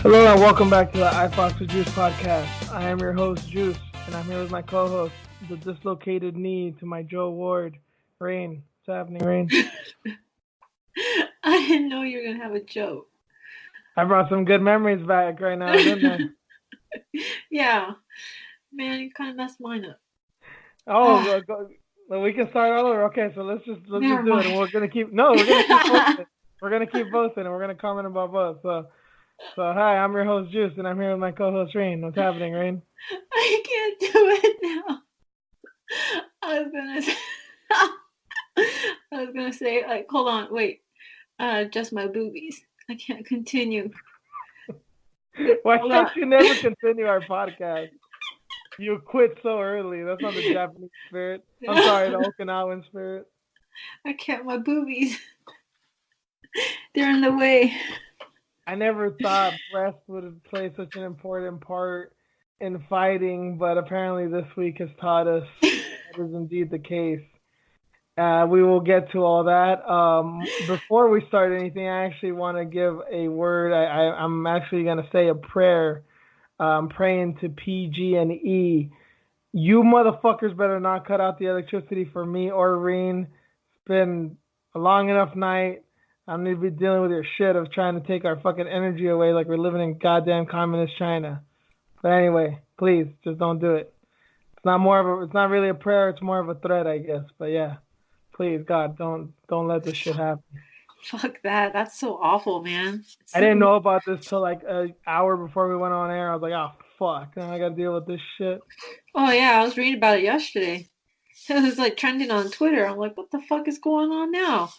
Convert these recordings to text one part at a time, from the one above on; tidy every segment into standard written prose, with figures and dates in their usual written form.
Hello and welcome back to the iFox with Juice podcast. I am your host, Juice, and I'm here with my co-host, the dislocated knee to my Joe Ward, Rain. What's happening, Rain? I didn't know you were going to have a joke. I brought some good memories back right now, didn't I? Yeah. Man, you kind of messed mine up. Oh, we can start all over. Okay, so let's just do it. And we're gonna keep boasting, and we're gonna comment about both. So hi, I'm your host Juice, and I'm here with my co-host Rain. What's happening, Rain? I can't do it now. I was gonna say, like, hold on, wait. Just my boobies. I can't continue. Why can't you never continue our podcast? You quit so early. That's not the Japanese spirit. I'm sorry, the Okinawan spirit. I can't. My boobies. They're in the way. I never thought breast would play such an important part in fighting, but apparently this week has taught us that is indeed the case. We will get to all that. Before we start anything, I actually want to give a word. I'm actually going to say a prayer. I'm praying to PG&E. You motherfuckers better not cut out the electricity for me or Reen. It's been a long enough night. I'm going to be dealing with your shit of trying to take our fucking energy away like we're living in goddamn communist China. But anyway, please, just don't do it. It's not really a prayer, it's more of a threat, I guess. But yeah, please, God, don't let this shit happen. Fuck that. That's so awful, man. I didn't know about this till like an hour before we went on air. I was like, oh, fuck. Now I got to deal with this shit. Oh, yeah. I was reading about it yesterday. It was like trending on Twitter. I'm like, what the fuck is going on now?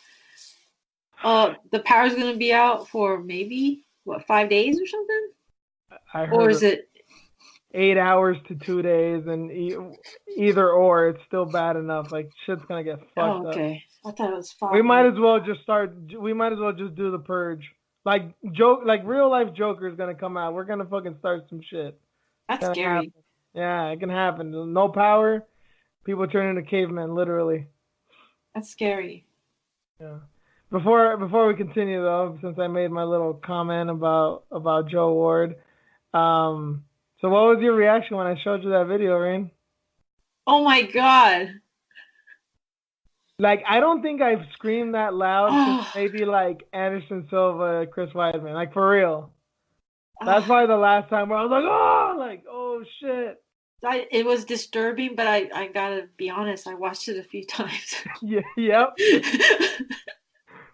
The power's going to be out for maybe, 5 days or something? I heard or is it 8 hours to 2 days, and either or, it's still bad enough. Like, shit's going to get fucked up. Okay. I thought it was 5 We might as well just do the purge. Like real life Joker is gonna come out. We're gonna fucking start some shit. That's scary. Happen. Yeah, it can happen. No power, people turn into cavemen, literally. That's scary. Yeah. Before we continue though, since I made my little comment about Joe Ward, so what was your reaction when I showed you that video, Rain? Oh my god. Like, I don't think I've screamed that loud since maybe, like, Anderson Silva, Chris Weidman. Like, for real. That's probably the last time where I was like, oh, shit. It was disturbing, but I gotta be honest, I watched it a few times. Yeah, yep.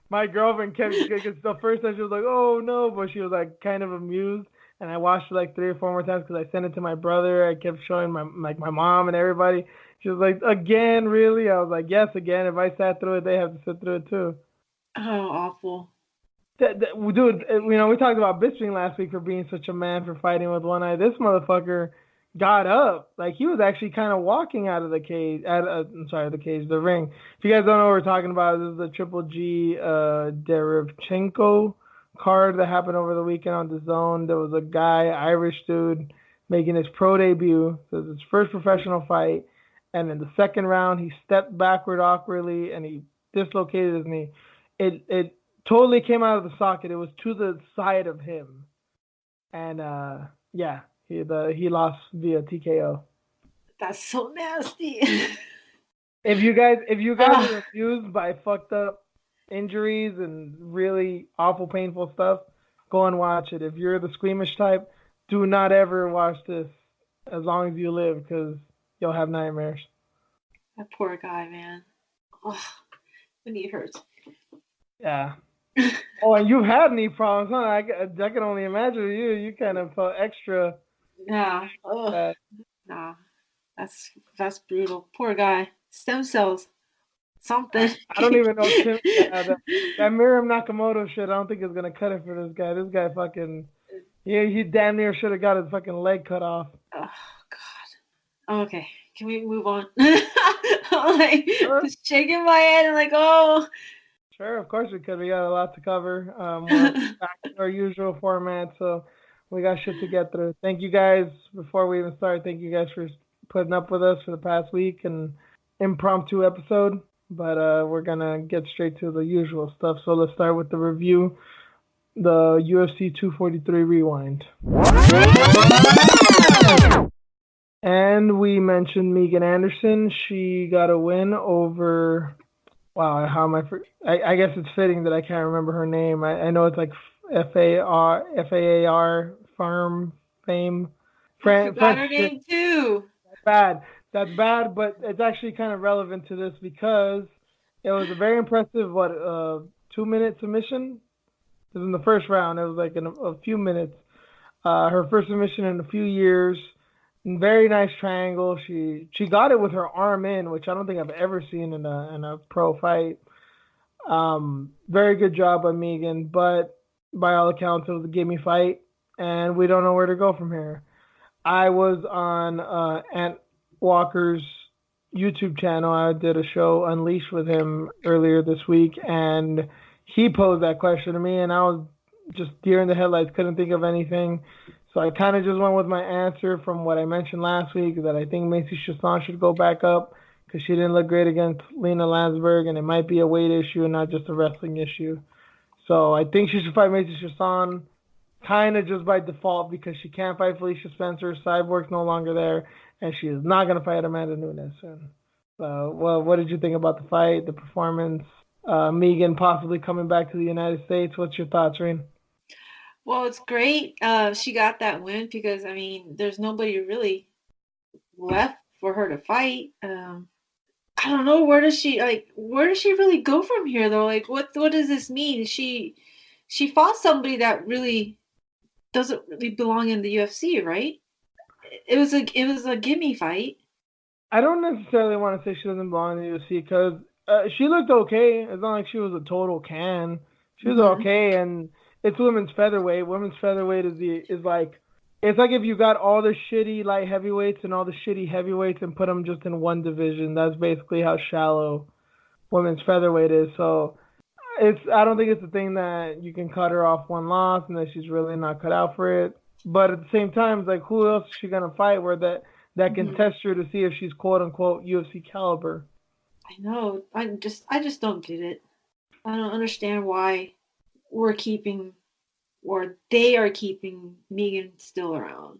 My girlfriend kept, the first time she was like, oh, no, but she was, like, kind of amused. And I watched it, like, 3 or 4 more times because I sent it to my brother. I kept showing my mom and everybody. She was like, again, really? I was like, yes, again. If I sat through it, they have to sit through it too. Oh, awful. Dude, we talked about Bisping last week for being such a man for fighting with one eye. This motherfucker got up. Like, he was actually kind of walking out of the cage. The ring. If you guys don't know what we're talking about, this is the Triple G Derevchenko card that happened over the weekend on DAZN. There was a guy, Irish dude, making his pro debut. So it was his first professional fight. And in the second round, he stepped backward awkwardly, and he dislocated his knee. It totally came out of the socket. It was to the side of him. And, he lost via TKO. That's so nasty. If you guys are confused by fucked up injuries and really awful, painful stuff, go and watch it. If you're the squeamish type, do not ever watch this as long as you live, because you'll have nightmares. That poor guy, man. Oh, the knee hurts. Yeah. Oh, and you've had knee problems, huh? I can only imagine you. You kind of felt extra. Yeah. Nah. That's brutal. Poor guy. Stem cells. Something. I don't even know. That Miriam Nakamoto shit, I don't think is going to cut it for this guy. This guy fucking... Yeah, he damn near should have got his fucking leg cut off. Oh, God. Okay. can we move on? I'm like Sure, shaking my head and like, oh. sure, of course we could. We got a lot to cover. We're back to our usual format, so we got shit to get through. Thank you guys. Before we even start, thank you guys for putting up with us for the past week and impromptu episode. But we're gonna get straight to the usual stuff. So let's start with the review. The UFC 243 Rewind. And we mentioned Megan Anderson. She got a win over. Wow, how am I? I guess it's fitting that I can't remember her name. I know it's like FAAR Farm Fame. I forgot French her shit. name too. Bad. That's bad, but it's actually kind of relevant to this because it was a very impressive 2-minute submission. It was in the first round. It was like in a few minutes. Her first submission in a few years. Very nice triangle. She got it with her arm in, which I don't think I've ever seen in a pro fight. Very good job by Megan, but by all accounts, it was a gimme fight, and we don't know where to go from here. I was on Ant Walker's YouTube channel. I did a show Unleashed with him earlier this week, and he posed that question to me, and I was just deer in the headlights, couldn't think of anything. So I kind of just went with my answer from what I mentioned last week, that I think Macy Chiasson should go back up because she didn't look great against Lena Landsberg, and it might be a weight issue and not just a wrestling issue. So I think she should fight Macy Chiasson kind of just by default because she can't fight Felicia Spencer. Cyborg's no longer there, and she is not going to fight Amanda Nunes soon. So, well, what did you think about the fight, the performance? Megan possibly coming back to the United States. What's your thoughts, Rain? Well, it's great. She got that win because I mean, there's nobody really left for her to fight. I don't know where does she really go from here though? Like what does this mean? She fought somebody that really doesn't really belong in the UFC, right? It was a gimme fight. I don't necessarily want to say she doesn't belong in the UFC because she looked okay. It's not like she was a total can. She was Hmm. okay, and it's women's featherweight. Women's featherweight is like it's like if you got all the shitty light heavyweights and all the shitty heavyweights and put them just in one division. That's basically how shallow women's featherweight is. So I don't think it's a thing that you can cut her off one loss and that she's really not cut out for it. But at the same time, it's like who else is she gonna fight where that can Hmm. test her to see if she's quote unquote UFC caliber. I know. I just don't get it. I don't understand why we're keeping or they are keeping Megan still around.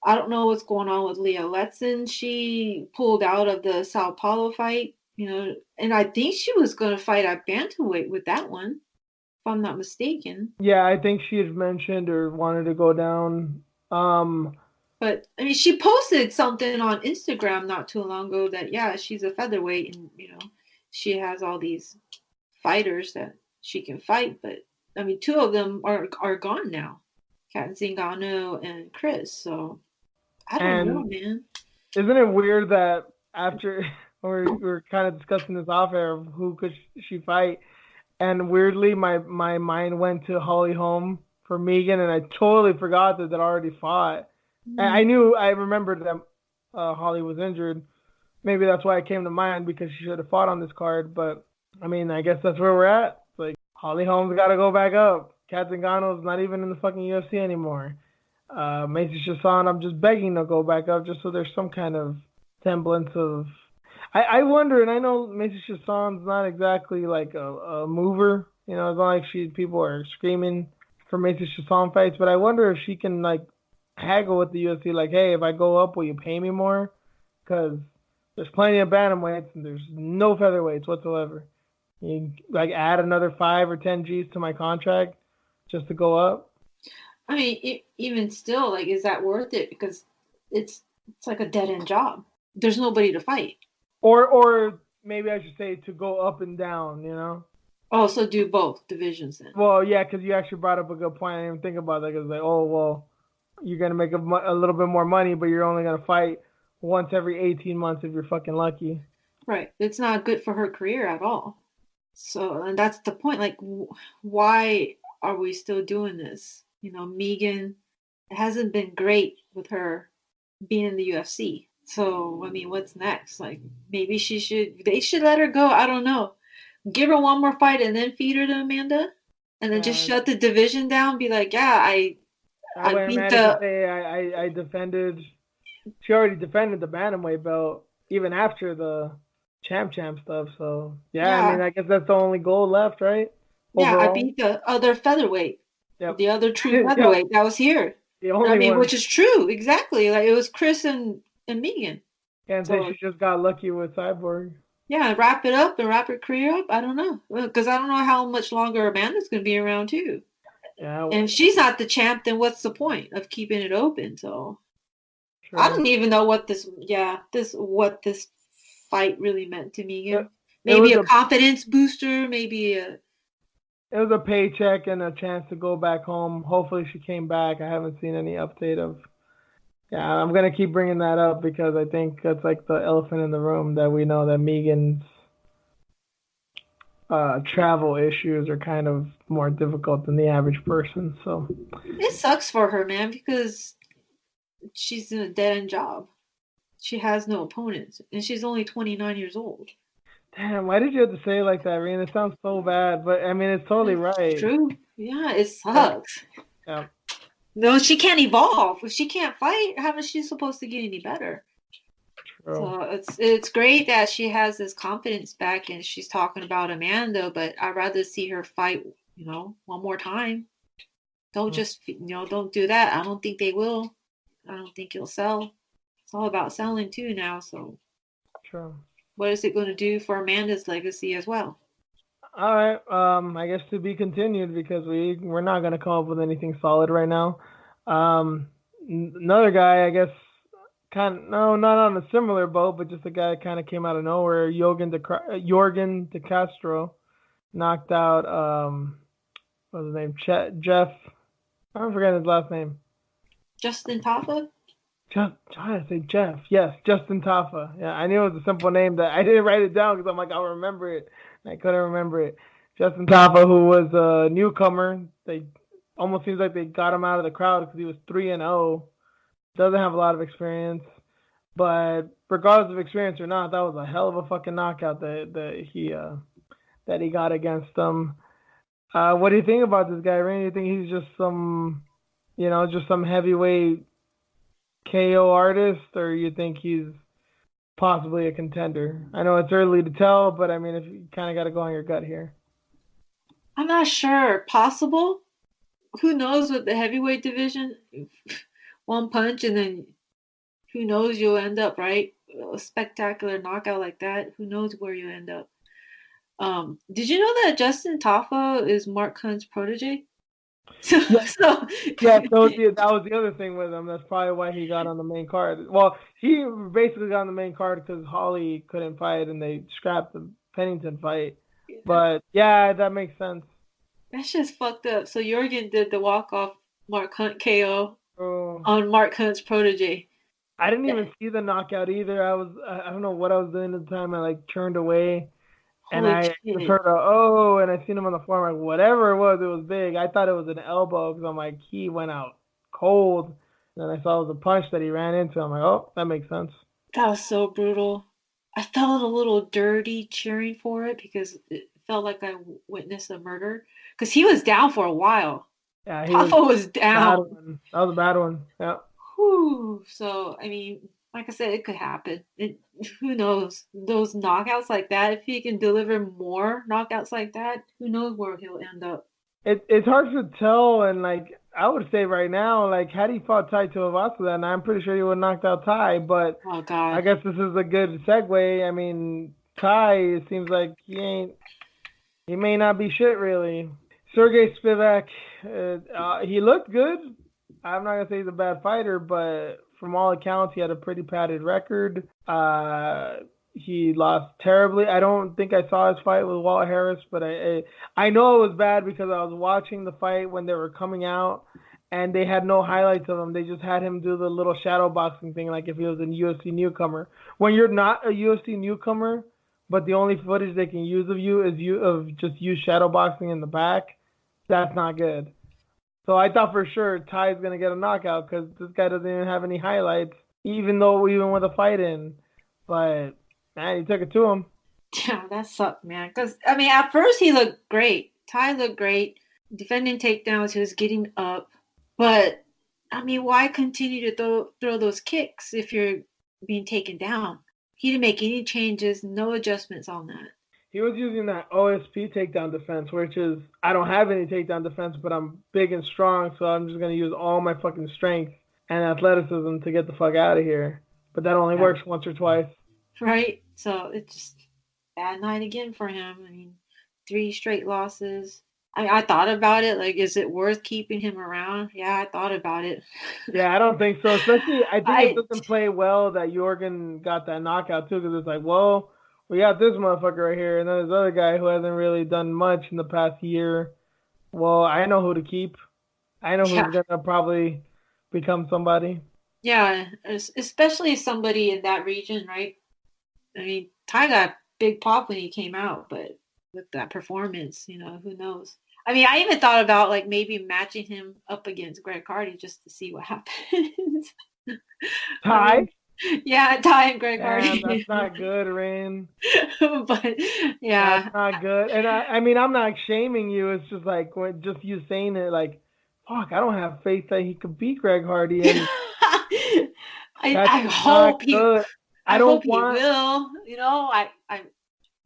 I don't know what's going on with Leah Letson. She pulled out of the Sao Paulo fight, and I think she was going to fight at bantamweight with that one, if I'm not mistaken. Yeah, I think she had mentioned or wanted to go down. But I mean, she posted something on Instagram not too long ago that yeah, she's a featherweight, and she has all these fighters that she can fight. But I mean, two of them are gone now, Kat Zingano and Chris. So I don't know, and man. isn't it weird that after we're kind of discussing this off air of who could she fight, and weirdly my mind went to Holly Holm for Megan, and I totally forgot that already fought. Mm. I remembered that Holly was injured. Maybe that's why it came to mind because she should have fought on this card. But I mean, I guess that's where we're at. It's like Holly Holm's got to go back up. Kat Zingano's not even in the fucking UFC anymore. Macy Chiasson, I'm just begging to go back up just so there's some kind of semblance of. I wonder, and I know Macy Chiasson's not exactly like a mover. You know, it's not like people are screaming for Macy Chiasson fights, but I wonder if she can like haggle with the UFC, like, hey, if I go up, will you pay me more? Because there's plenty of bantamweights and there's no featherweights whatsoever. You like add another 5 or 10 G's to my contract just to go up. I mean, even still, like, is that worth it? Because it's like a dead end job. There's nobody to fight. Or maybe I should say to go up and down, you know? Also, do both divisions then. Well, yeah, because you actually brought up a good point. I didn't even think about that. Because like, oh well, you're gonna make a little bit more money, but you're only gonna fight once every 18 months if you're fucking lucky. Right. It's not good for her career at all. So, and that's the point. Like, why are we still doing this? Megan, it hasn't been great with her being in the UFC. So, I mean, what's next? Like, maybe they should let her go. I don't know. Give her one more fight and then feed her to Amanda, and then just Yeah, shut the division down. Be like, yeah, that I way beat Amanda could the say I defended. She already defended the bantamweight belt even after the champ stuff. So yeah, I mean yeah, I guess that's the only goal left, right? yeah, I Overall. beat the other featherweight, Yep. the other true Yep. featherweight that was here. The I only mean, one. which is true, exactly. Like it was Chris and Megan. Can't say So she just got lucky with Cyborg. yeah, wrap it up and wrap her career up. I don't know because I don't know how much longer Amanda's gonna be around too. Yeah, And if she's not the champ, then what's the point of keeping it open? So I true. don't even know what this fight really meant to It, Megan. it Maybe was a a confidence booster, maybe a it was a paycheck and a chance to go back home. Hopefully she came back. I haven't seen any update of. Yeah, I'm gonna keep bringing that up because I think that's like the elephant in the room that we know that Megan's travel issues are kind of more difficult than the average person. So, it sucks for her, man, because she's in a dead end job. She has no opponents, and she's only 29 years old. damn, why did you have to say it like that, Reen? It sounds so bad, but I mean, it's totally It's right. true. Yeah, it Yeah, sucks. yeah, No, she can't evolve. If she can't fight, how is she supposed to get any better? true. So it's great that she has this confidence back and she's talking about Amanda, but I'd rather see her fight, one more time. Don't Mm, just, don't do that. I don't think they will. I don't think it'll sell. It's all about selling too now. So true. what is it going to do for Amanda's legacy as well? All right. I guess to be continued because we're not gonna come up with anything solid right now. Um, Another guy, I guess, no, not on a similar boat, but just a guy that kind of came out of nowhere. Jorgen De Castro knocked out what's his name? Jeff. I'm forgetting his last name. Justin Tafa? Trying to say Jeff. Yes, Justin Tafa. Yeah, I knew it was a simple name that I didn't write it down because I'm like I'll remember it. I couldn't remember it. Justin Tafa, who was a newcomer, they almost seems like they got him out of the crowd because he was 3-0. Doesn't have a lot of experience, but regardless of experience or not, that was a hell of a fucking knockout that he got against them. What do you think about this guy, Rain? Do you think he's just just some heavyweight KO artist, or you think he's possibly a contender? I know it's early to tell, but I mean, if you kind of got to go on your gut here. I'm not sure. Possible? Who knows with the heavyweight division? One punch and then who knows you'll end up, right? A spectacular knockout like that. Who knows where you end up? Did you know that Justin Tafa is Mark Hunt's protege? So, Yeah, so yeah. That was the other thing with him. That's probably why he got on the main card. Well, he basically got on the main card because Holly couldn't fight and they scrapped the Pennington fight. But yeah, that makes sense. that's just fucked up. So Jorgen did the walk off Mark Hunt KO Oh, on Mark Hunt's protege. I didn't even see the knockout either. I don't know what I was doing at the time. I like turned away and Holy I just shit. heard a oh, and I seen him on the floor. I'm like, whatever it was big. I thought it was an elbow because I'm like, he went out cold. And then I saw it was a punch that he ran into. I'm like, oh, that makes sense. That was so brutal. I felt a little dirty cheering for it because it felt like I witnessed a murder. Because he was down for a while. Yeah, he was Tafa was bad down. one. That was a bad one. Yeah, Whew. So, I mean, like I said, it could happen. Who knows? Those knockouts like that, if he can deliver more knockouts like that, who knows where he'll end up. it's hard to tell. And like I would say right now, like had he fought Tai Tuivasa, then I'm pretty sure he would have knocked out Tai. But Oh, I God. guess this is a good segue. I mean, Tai, it seems like he may not be shit really. Sergey Spivak, he looked good. I'm not gonna say he's a bad fighter, but from all accounts, he had a pretty padded record. He lost terribly. I don't think I saw his fight with Walt Harris, but I know it was bad because I was watching the fight when they were coming out, and they had no highlights of him. They just had him do the little shadow boxing thing, like if he was a UFC newcomer. When you're not a UFC newcomer, but the only footage they can use of you is just you shadow boxing in the back, that's not good. So I thought for sure Ty's gonna get a knockout because this guy doesn't even have any highlights. even with a fight in. But man, he took it to him. Yeah, that sucked, man. Because, I mean, at first he looked great. Ty looked great. Defending takedowns, he was getting up. But, I mean, why continue to throw those kicks if you're being taken down? He didn't make any changes, no adjustments on that. He was using that OSP takedown defense, which is I don't have any takedown defense, but I'm big and strong, so I'm just gonna use all my fucking strength and athleticism to get the fuck out of here. But that only Yeah. works once or twice. Right? So it's just bad night again for him. I mean, 3 straight losses. I thought about it. Like, is it worth keeping him around? Yeah, I thought about it. Yeah, I don't think so. Especially, I think it I doesn't play well that Jorgen got that knockout too, because it's like, well, we got this motherfucker right here, and then this other guy who hasn't really done much in the past year. Well, I know who to keep. I know yeah, who's gonna probably become somebody. yeah, especially somebody in that region, right? I mean, Ty got big pop when he came out, but with that performance, who knows? I mean, I even thought about like maybe matching him up against Greg Hardy just to see what happens. I Ty? mean, yeah, Ty and Greg Damn, Hardy. that's not good, Rain. But That's yeah. not good. And I mean, I'm not shaming you. It's just like just you saying it, like, fuck, I don't have faith that he could beat Greg Hardy, and I that's I not hope he good. I I don't hope he want. will.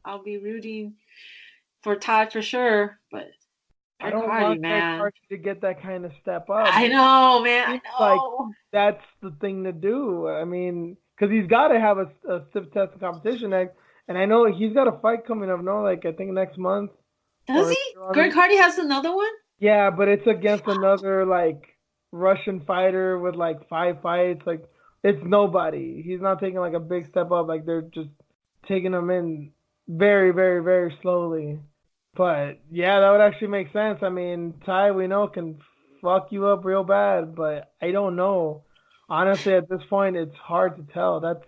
I'll be rooting for Ty for sure, but I Greg don't Hardy, want Greg man. Hardy to get that kind of step up. I But know, man. it I seems like know. that's the thing to do. I mean, because he's got to have a stiff test of competition next, and I know he's got a fight coming up. No, like I think next month Does or he? Greg Hardy has another one? yeah, but it's against another like Russian fighter with like 5 fights. Like it's nobody. He's not taking like a big step up. Like they're just taking him in very, very, very slowly. But yeah, that would actually make sense. I mean, Ty we know can fuck you up real bad, but I don't know. Honestly, at this point, it's hard to tell. That's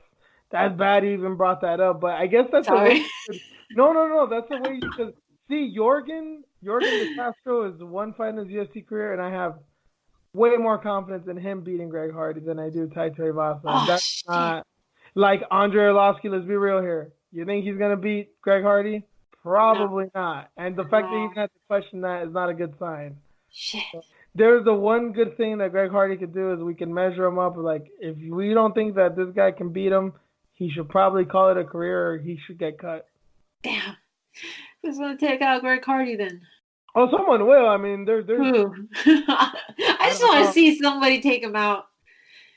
bad you even brought that up, but I guess that's the way Sorry. you should. No, no, no. That's the way you should see. Jorgen De Castro is one fight in his UFC career, and I have way more confidence in him beating Greg Hardy than I do Tai Tuivasa. And Oh that's shit. not like Andre Arlovski. Let's be real here. You think he's gonna beat Greg Hardy? No. Probably not. And the fact that you No. even have to question that is not a good sign. Shit. There's the one good thing that Greg Hardy could do is we can measure him up. Like if we don't think that this guy can beat him, he should probably call it a career or he should get cut. Damn. Who's gonna take out Greg Hardy then? Oh, someone will. I mean, there's Who? I I just don't want to know. see somebody take him out.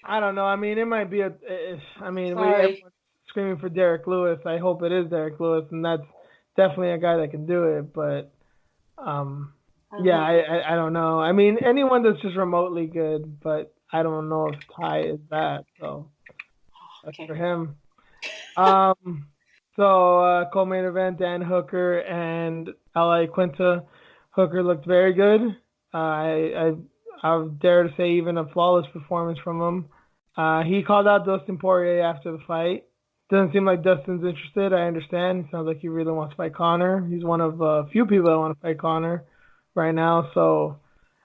I don't know. I mean, it might be I mean, we Sorry. everyone's screaming for Derek Lewis. I hope it is Derek Lewis, and that's definitely a guy that can do it. But um, I yeah, hope not. I don't know. I mean, anyone that's just remotely good, but I don't know if Ty is that. So that's Okay. for him. So co-main event: Dan Hooker and Ally Quinta. Hooker looked very good. I dare to say even a flawless performance from him. He called out Dustin Poirier after the fight. Doesn't seem like Dustin's interested. I understand. Sounds like he really wants to fight Connor. He's one of a few people that want to fight Connor right now. So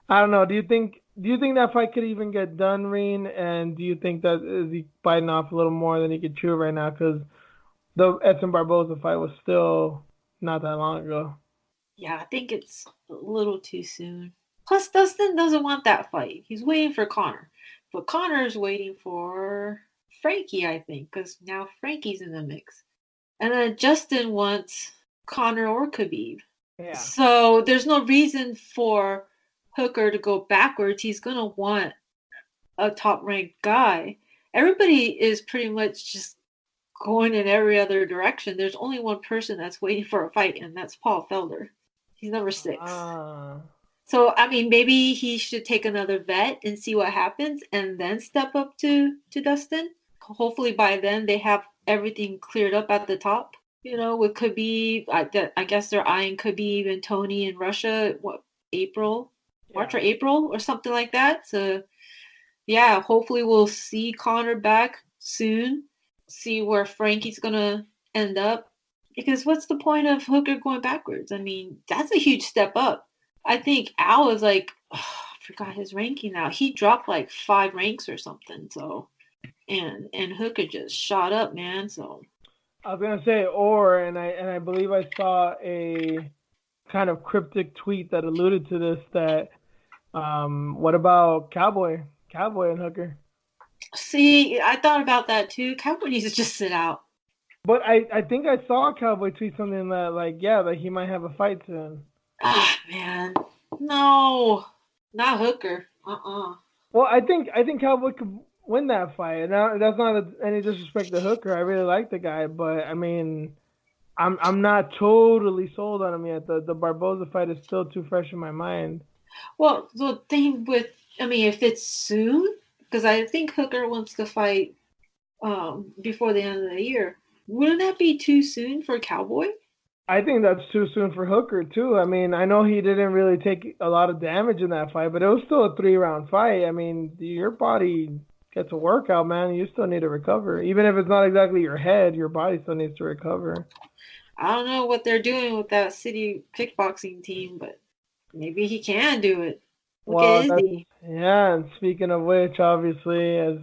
I don't know. Do you think that fight could even get done, Reen? And do you think that is he biting off a little more than he could chew right now? Because the Edson Barboza fight was still not that long ago. Yeah, I think it's a little too soon. Plus, Dustin doesn't want that fight. He's waiting for Connor. But Connor's waiting for Frankie, I think, because now Frankie's in the mix. And then Justin wants Connor or Khabib. Yeah. So there's no reason for Hooker to go backwards. He's going to want a top ranked guy. Everybody is pretty much just going in every other direction. There's only one person that's waiting for a fight, and that's Paul Felder. He's number 6. Ah. So I mean, maybe he should take another vet and see what happens, and then step up to Dustin. Hopefully by then they have everything cleared up at the top. With Khabib, I guess they're eyeing Khabib and Tony in Russia. What, April, March Yeah. or April or something like that. So yeah, hopefully we'll see Connor back soon. See where Frankie's gonna end up. Because what's the point of Hooker going backwards? I mean, that's a huge step up. I think Al was like, oh, I forgot his ranking now. He dropped like 5 ranks or something. So and Hooker just shot up, man. So I was gonna say and I believe I saw a kind of cryptic tweet that alluded to this. That what about Cowboy and Hooker? see, I thought about that too. Cowboy needs to just sit out. But I think I saw Cowboy tweet something that like yeah that he might have a fight soon. Ah, man, no, not Hooker. Well, I think Cowboy could win that fight. Now that's not any disrespect to Hooker. I really like the guy, but I mean I'm not totally sold on him yet. The Barboza fight is still too fresh in my mind. Well, the thing with, I mean, if it's soon, because I think Hooker wants to fight before the end of the year. Wouldn't that be too soon for Cowboy? I think that's too soon for Hooker too. I mean, I know he didn't really take a lot of damage in that fight, but it was still a 3 round fight. I mean, your body gets a workout, man. You still need to recover. Even if it's not exactly your head, your body still needs to recover. I don't know what they're doing with that city kickboxing team, but maybe he can do it. Look at Well, that's Izzy. yeah. And speaking of which, obviously, as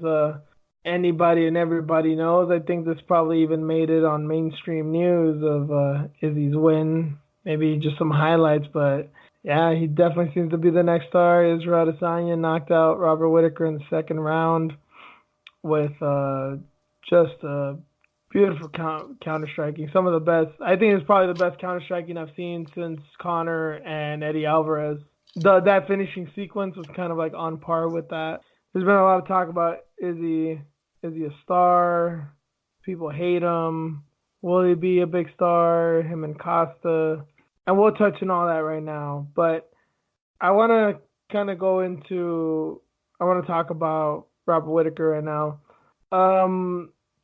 anybody and everybody knows, I think this probably even made it on mainstream news of Izzy's win. Maybe just some highlights, but yeah, he definitely seems to be the next star. Israel Adesanya knocked out Robert Whitaker in the second round with just beautiful counter striking. Some of the best. I think it's probably the best counter striking I've seen since Connor and Eddie Alvarez. That finishing sequence was kind of like on par with that. There's been a lot of talk about is he a star? People hate him. Will he be a big star? Him and Costa. And we'll touch on all that right now. But I want to kind of go into. I want to talk about Robert Whitaker right now.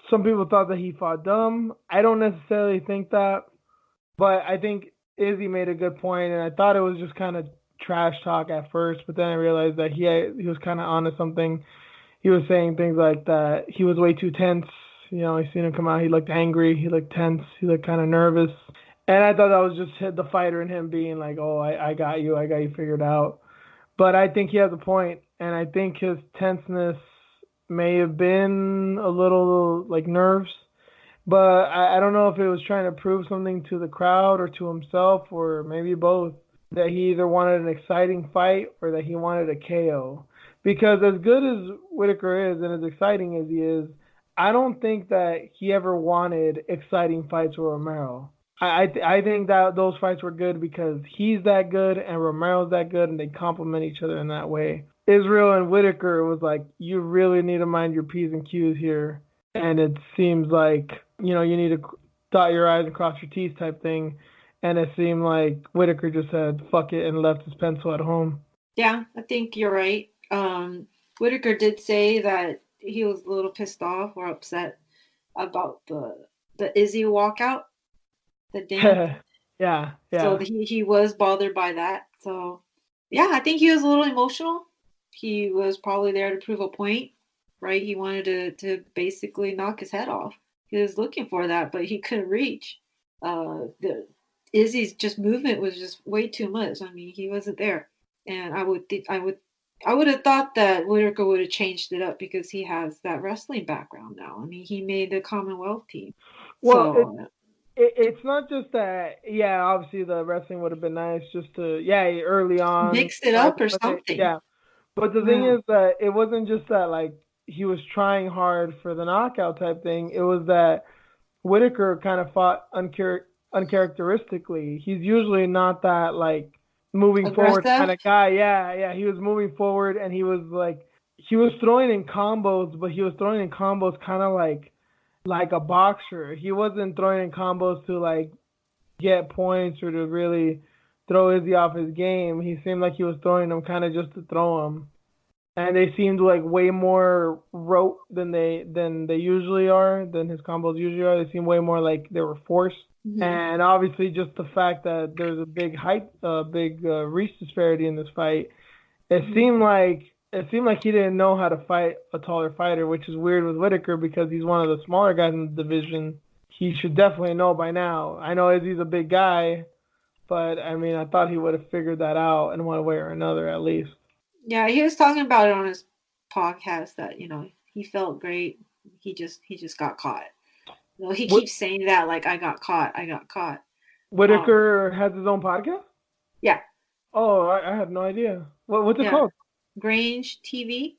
Some people thought that he fought dumb. I don't necessarily think that, but I think Izzy made a good point, and I thought it was just kind of trash talk at first, but then I realized that he was kind of onto something. He was saying things like that he was way too tense. You know, I seen him come out. He looked angry. He looked tense. He looked kind of nervous. And I thought that was just the fighter in him being like, oh, I got you. I got you figured out. But I think he has a point, and I think his tenseness may have been a little like nerves. But I don't know if it was trying to prove something to the crowd or to himself or maybe both. That he either wanted an exciting fight or that he wanted a KO. Because as good as Whitaker is and as exciting as he is, I don't think that he ever wanted exciting fights with Romero. I think that those fights were good because he's that good and Romero's that good and they complement each other in that way. Israel and Whitaker was like, you really need to mind your P's and Q's here. And it seems like, you need to dot your I's and cross your T's type thing. And it seemed like Whitaker just said, fuck it, and left his pencil at home. Yeah, I think you're right. Whitaker did say that he was a little pissed off or upset about the Izzy walkout, the dance. Yeah, So yeah. he was bothered by that. So yeah, I think he was a little emotional. He was probably there to prove a point, right? He wanted to basically knock his head off. He was looking for that, but he couldn't reach. The Izzy's just movement was just way too much. I mean, he wasn't there, and I would have thought that Whitaker would have changed it up because he has that wrestling background now. I mean, he made the Commonwealth team, Well, so it's not just that. Yeah, obviously the wrestling would have been nice just to early on mix it try up to or put it something. But the thing Yeah, is that it wasn't just that like he was trying hard for the knockout type thing. It was that Whitaker kind of fought uncharacteristically. He's usually not that like moving forward kind aggressive. of guy. Yeah, yeah. He was moving forward and he was throwing in combos, but he was throwing in combos kind of like a boxer. He wasn't throwing in combos to like get points or to really throw Izzy off his game. He seemed like he was throwing them kind of just to throw him, and they seemed like way more rote than they usually are, than his combos usually are. They seemed way more like they were forced. Hmm. And obviously, just the fact that there's a big height, big reach disparity in this fight, it Hmm. seemed like he didn't know how to fight a taller fighter, which is weird with Whitaker because he's one of the smaller guys in the division. He should definitely know by now. I know Izzy's a big guy, but I mean, I thought he would have figured that out in one way or another at least. Yeah, he was talking about it on his podcast that He felt great. He just got caught. He What keeps saying that like I got caught. I got caught. Um, Whitaker has his own podcast? yeah, Oh, I had no idea. What's it yeah. called? Grange TV. He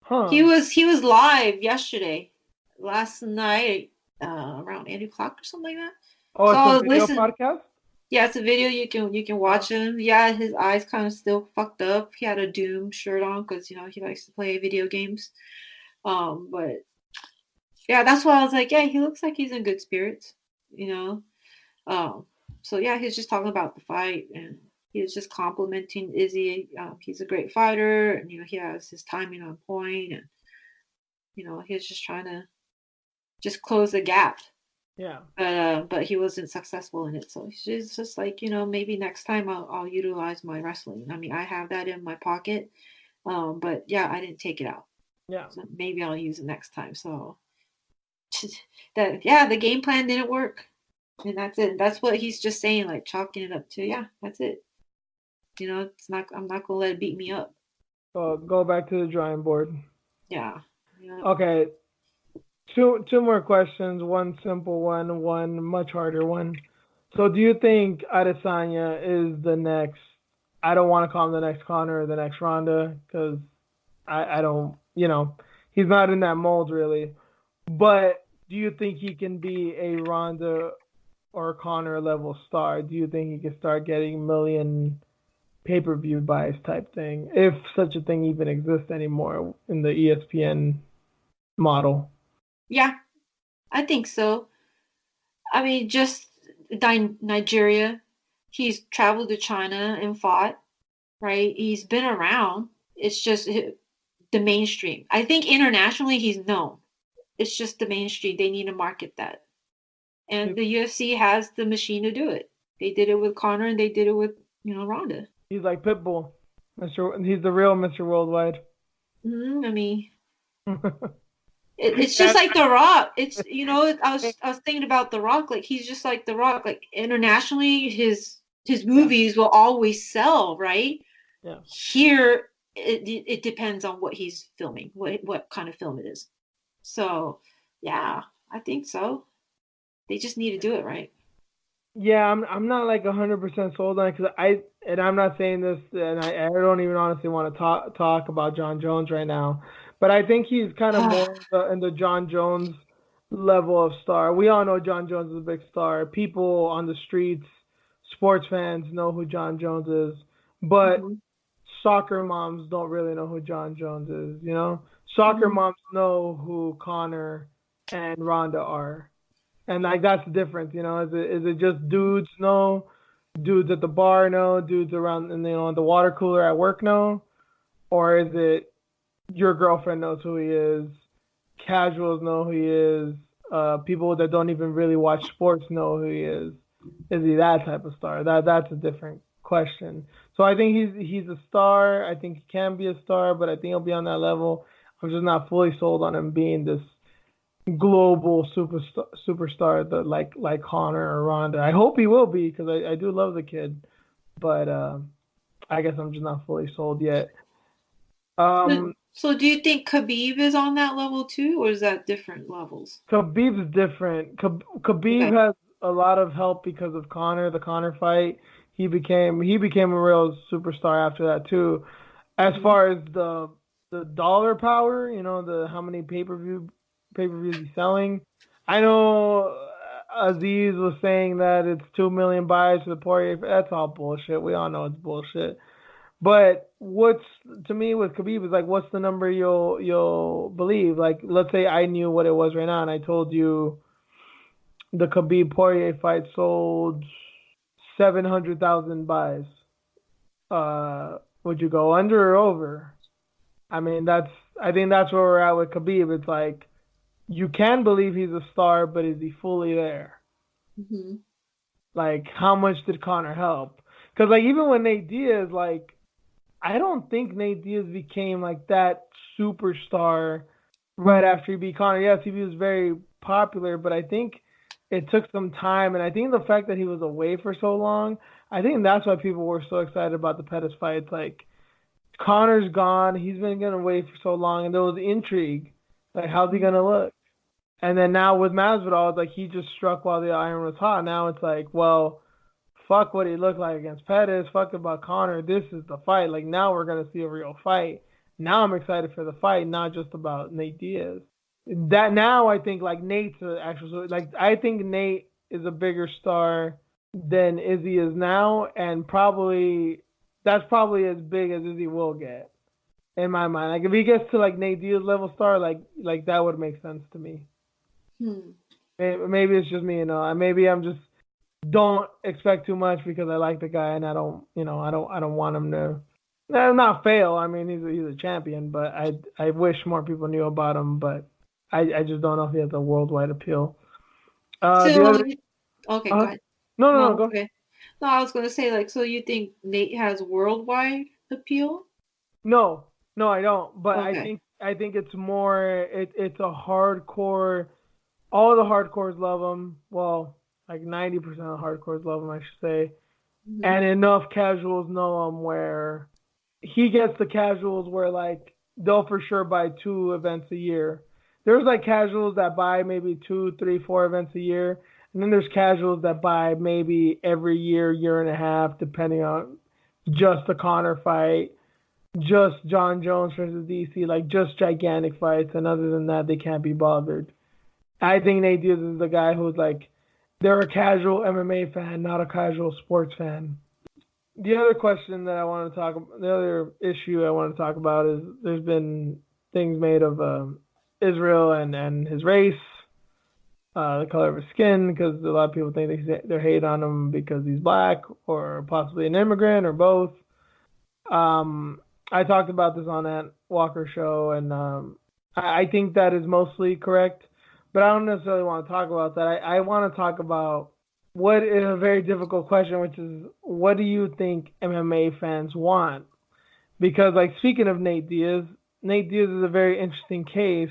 Huh. was he was live yesterday, last night, around 8 o'clock or something like that. Oh, So it's a I was video listening. podcast? Yeah, it's a video you can Uh, watch him. Yeah, his eyes kind of still fucked up. He had a Doom shirt on because he likes to play video games. But yeah, that's why I was like, yeah, he looks like he's in good spirits. You know. Um, so yeah, he's just talking about the fight and he was just complimenting Izzy. He's a great fighter, and he has his timing on point, and he was just trying to just close the gap. yeah. But he wasn't successful in it. So she's just like, maybe next time I'll utilize my wrestling. I mean, I have that in my pocket. But yeah, I didn't take it out. Yeah. So maybe I'll use it next time. So that yeah, the game plan didn't work. And that's it. That's what he's just saying, like chalking it up to, yeah, that's it. It's not I'm not gonna let it beat me up. So go back to the drawing board. Yeah. Yeah. Okay. Two more questions. One simple one much harder one. So do you think Adesanya is the next? I don't want to call him the next Conor or the next Ronda because I don't. He's not in that mold really. But do you think he can be a Ronda or Conor level star? Do you think he can start getting million pay-per-view buys type thing, if such a thing even exists anymore in the ESPN model? Yeah, I think so. I mean, just Nigeria. He's traveled to China and fought, right? He's been around. It's just the mainstream. I think internationally he's known. It's just the mainstream. They need to market that. And He's, the UFC has the machine to do it. They did it with Conor and they did it with, Ronda. he's like Pitbull, Mr. He's the real Mr. Worldwide. I mean, it's just like The Rock. I was thinking about The Rock. Like he's just like The Rock. Like internationally, his Yeah, movies will always sell, right? yeah. Here, it depends on what he's filming, what kind of film it is. So, yeah, I think so. They just need to do it right. Yeah, I'm not like 100% sold on it because and I'm not saying this, and I don't even honestly want to talk about John Jones right now, but I think he's kind of more in the John Jones level of star. We all know John Jones is a big star. People on the streets, sports fans know who John Jones is, but Hmm. soccer moms don't really know who John Jones is. Soccer Hmm. moms know who Connor and Ronda are. And like that's the difference, is it just dudes know, dudes at the bar know, dudes around and at the water cooler at work know, or is it your girlfriend knows who he is, casuals know who he is, people that don't even really watch sports know who he is. Is he that type of star? That's a different question. So I think he's a star. I think he can be a star, but I think he'll be on that level. I'm just not fully sold on him being this global superstar that like Connor or Ronda. I hope he will be because I do love the kid, but I guess I'm just not fully sold yet. So, Um, so do you think Khabib is on that level too, or is that different levels? Khabib's different. Khabib Okay. has a lot of help because of Connor, the Connor fight. He became a real superstar after that too. As Hmm. far as the dollar power, the how many pay-per-views he's selling. I know Aziz was saying that it's 2 million buys for the Poirier. That's all bullshit. We all know it's bullshit. But what's to me with Khabib is like, what's the number you'll believe? Like, let's say I knew what it was right now, and I told you the Khabib Poirier fight sold 700,000 buys. Would you go under or over? I mean, I think that's where we're at with Khabib. It's like you can believe he's a star, but is he fully there? Hmm. Like, how much did Connor help? Because like even when Nate Diaz, like I don't think Nate Diaz became like that superstar right after he beat Connor. Yes, he was very popular, but I think it took some time, and I think the fact that he was away for so long, I think that's why people were so excited about the Pettis fight. It's like Connor's gone, he's been getting away for so long, and there was intrigue. Like, how's he gonna look? And then now with Masvidal, it's like he just struck while the iron was hot. Now it's like, well, fuck what he looked like against Pettis. Fuck about Conor. This is the fight. Like, now we're gonna see a real fight. Now I'm excited for the fight, not just about Nate Diaz. That now I think like Nate's an actual, like I think Nate is a bigger star than Izzy is now, and probably that's probably as big as Izzy will get in my mind. Like if he gets to like Nate Diaz level star, like that would make sense to me. Maybe it's just me, maybe I'm just don't expect too much because I like the guy and I don't, I don't want him to not fail. I mean, he's a champion, but I wish more people knew about him, but I just don't know if he has a worldwide appeal. The other, okay, go ahead. No, go. Okay. No, I was gonna say like, so you think Nate has worldwide appeal? No, I don't. But Okay. I think it's more. It's a hardcore. All the hardcores love him. Well, like 90% of the hardcores love him, I should say. Mm-hmm. And enough casuals know him where he gets the casuals where like they'll for sure buy 2 events a year. There's like casuals that buy maybe 2, 3, 4 events a year, and then there's casuals that buy maybe every year and a half, depending on just the Conor fight, just John Jones versus DC, like just gigantic fights, and other than that, they can't be bothered. I think Nate Diaz is the guy who's like, they're a casual MMA fan, not a casual sports fan. The other question that I want to talk about, the other issue I want to talk about is there's been things made of Israel and his race, the color of his skin, because a lot of people think they're hate on him because he's black or possibly an immigrant or both. I talked about this on that Walker show, and I think that is mostly correct, but I don't necessarily want to talk about that. I want to talk about what is a very difficult question, which is what do you think MMA fans want? Because, like, speaking of Nate Diaz is a very interesting case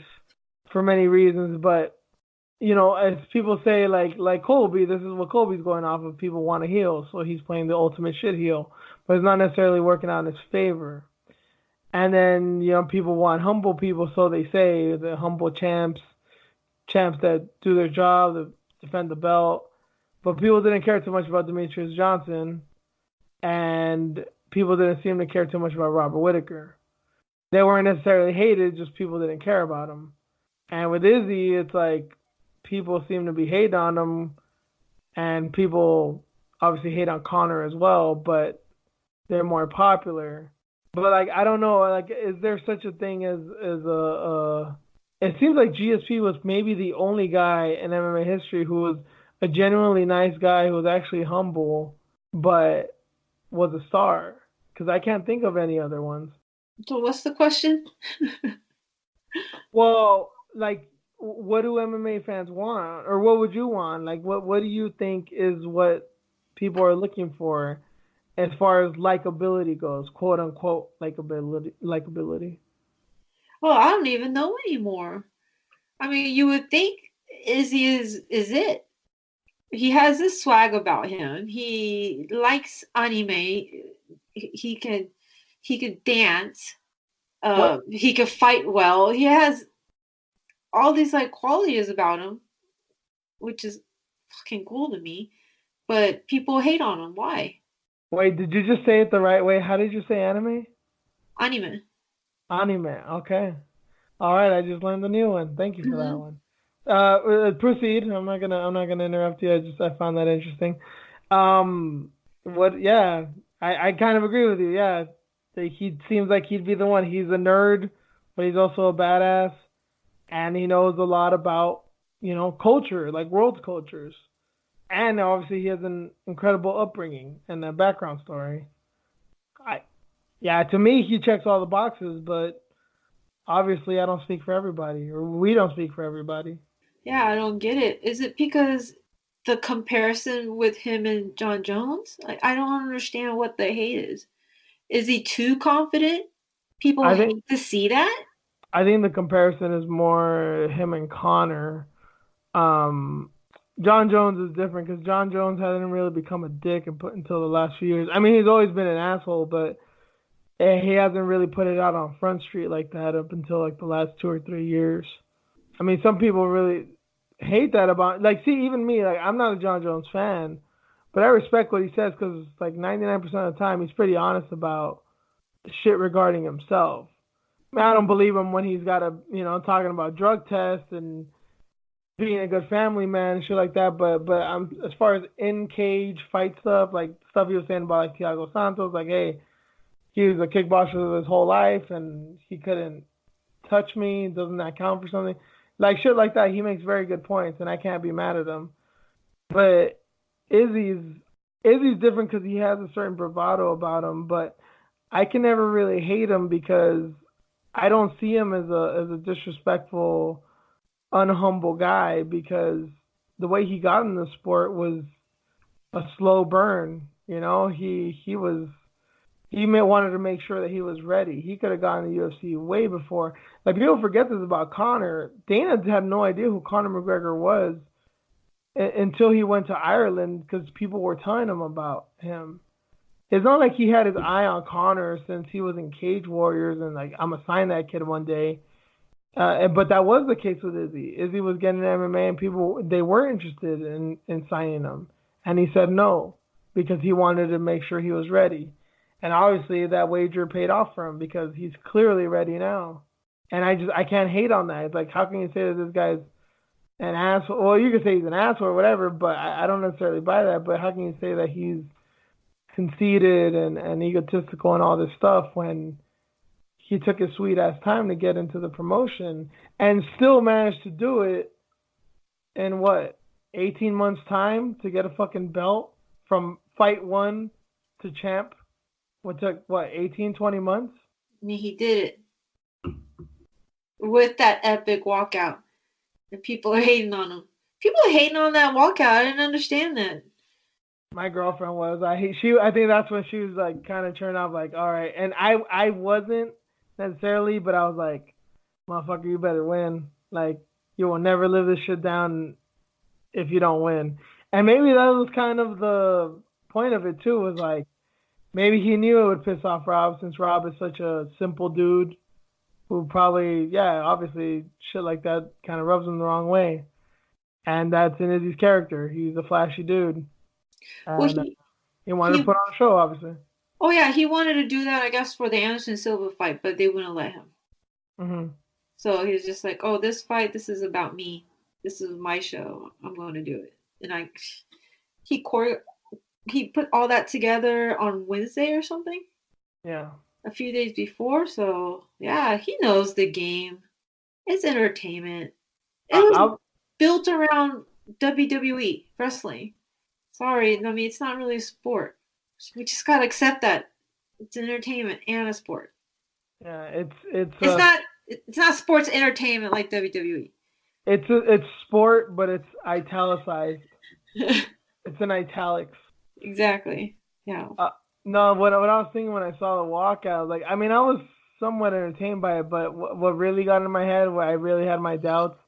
for many reasons, but as people say, like Colby, this is what Colby's going off of. People want to heal, so he's playing the ultimate shit heel, but it's not necessarily working out in his favor. And then people want humble people, so they say the humble champs that do their job, that defend the belt. But people didn't care too much about Demetrius Johnson, and people didn't seem to care too much about Robert Whittaker. They weren't necessarily hated, just people didn't care about him. And with Izzy, it's like people seem to be hating on him, and people obviously hate on Conor as well, but they're more popular. But like I don't know, like is there such a thing as a it seems like GSP was maybe the only guy in MMA history who was a genuinely nice guy who was actually humble, but was a star. Because I can't think of any other ones. So what's the question? Well, like, what do MMA fans want, or what would you want? Like, what do you think is what people are looking for as far as likability goes, quote unquote likability. Well, I don't even know anymore. I mean, you would think Izzy is it. He has this swag about him. He likes anime. He could dance. What He could fight well. He has all these like qualities about him, which is fucking cool to me. But people hate on him. Why? Wait, did you just say it the right way? How did you say anime? Anime. Anime. Okay. All right, I just learned a new one. Thank you for that Hmm. one. Proceed. I'm not gonna interrupt you. I found that interesting. What? Yeah, I kind of agree with you. Yeah, he seems like he'd be the one. He's a nerd, but he's also a badass, and he knows a lot about culture, like world cultures, and obviously he has an incredible upbringing and a background story. I Yeah, to me he checks all the boxes, but obviously I don't speak for everybody, or we don't speak for everybody. Yeah, I don't get it. Is it because the comparison with him and John Jones? Like, I don't understand what the hate is. Is he too confident? People I think hate to see that. I think the comparison is more him and Connor. Um, John Jones is different because John Jones hasn't really become a dick until the last few years. I mean, he's always been an asshole, but he hasn't really put it out on Front Street like that up until like the last 2 or 3 years. I mean, some people really hate that about. Like, see, even me, like, I'm not a John Jones fan, but I respect what he says because, like, 99% of the time, he's pretty honest about shit regarding himself. I mean, I don't believe him when he's got talking about drug tests and being a good family man and shit like that. But as far as in cage fight stuff, like stuff he was saying about like Thiago Santos, like, hey, he was a kickboxer his whole life and he couldn't touch me. Doesn't that count for something? Like shit like that. He makes very good points, and I can't be mad at him. But Izzy's different because he has a certain bravado about him. But I can never really hate him because I don't see him as a disrespectful, unhumble guy because the way he got in the sport was a slow burn. He wanted to make sure that he was ready. He could have gotten the UFC way before. Like people forget this about Conor. Dana had no idea who Conor McGregor was until he went to Ireland because people were telling him about him. It's not like he had his eye on Conor since he was in Cage Warriors and like I'm gonna sign that kid one day. But that was the case with Izzy. Izzy was getting MMA and people they were interested in signing him, and he said no because he wanted to make sure he was ready. And obviously that wager paid off for him because he's clearly ready now. And I can't hate on that. It's like how can you say that this guy's an asshole? Well, you could say he's an asshole or whatever, but I don't necessarily buy that. But how can you say that he's conceited and egotistical and all this stuff when he took his sweet ass time to get into the promotion and still managed to do it in 18 months time to get a fucking belt from fight one to champ? What took 18, 20 months? I mean, he did it with that epic walkout, and people are hating on him. People are hating on that walkout. I didn't understand that. My girlfriend was. I think that's when she was like kind of turned off. Like, all right, and I wasn't necessarily, but I was like, motherfucker, you better win. Like, you will never live this shit down if you don't win. And maybe that was kind of the point of it too. Was like. Maybe he knew it would piss off Rob since Rob is such a simple dude who probably, obviously shit like that kind of rubs him the wrong way. And that's in Izzy's character. He's a flashy dude. And Well, he wanted to put on a show, obviously. Oh, yeah, he wanted to do that, I guess, for the Anderson Silva fight, but they wouldn't let him. Mm-hmm. So he was just like, oh, this fight, this is about me. This is my show. I'm going to do it. And he put all that together on Wednesday or something. Yeah. A few days before. So, yeah, he knows the game. It's entertainment. It was built around WWE wrestling. Sorry, I mean, it's not really a sport. We just got to accept that. It's entertainment and a sport. Yeah, it's not sports entertainment like WWE. It's sport, but it's italicized. It's in italics. Exactly. Yeah. No, what I was thinking when I saw the walkout, like, I mean, I was somewhat entertained by it, but what really got in my head, where I really had my doubts,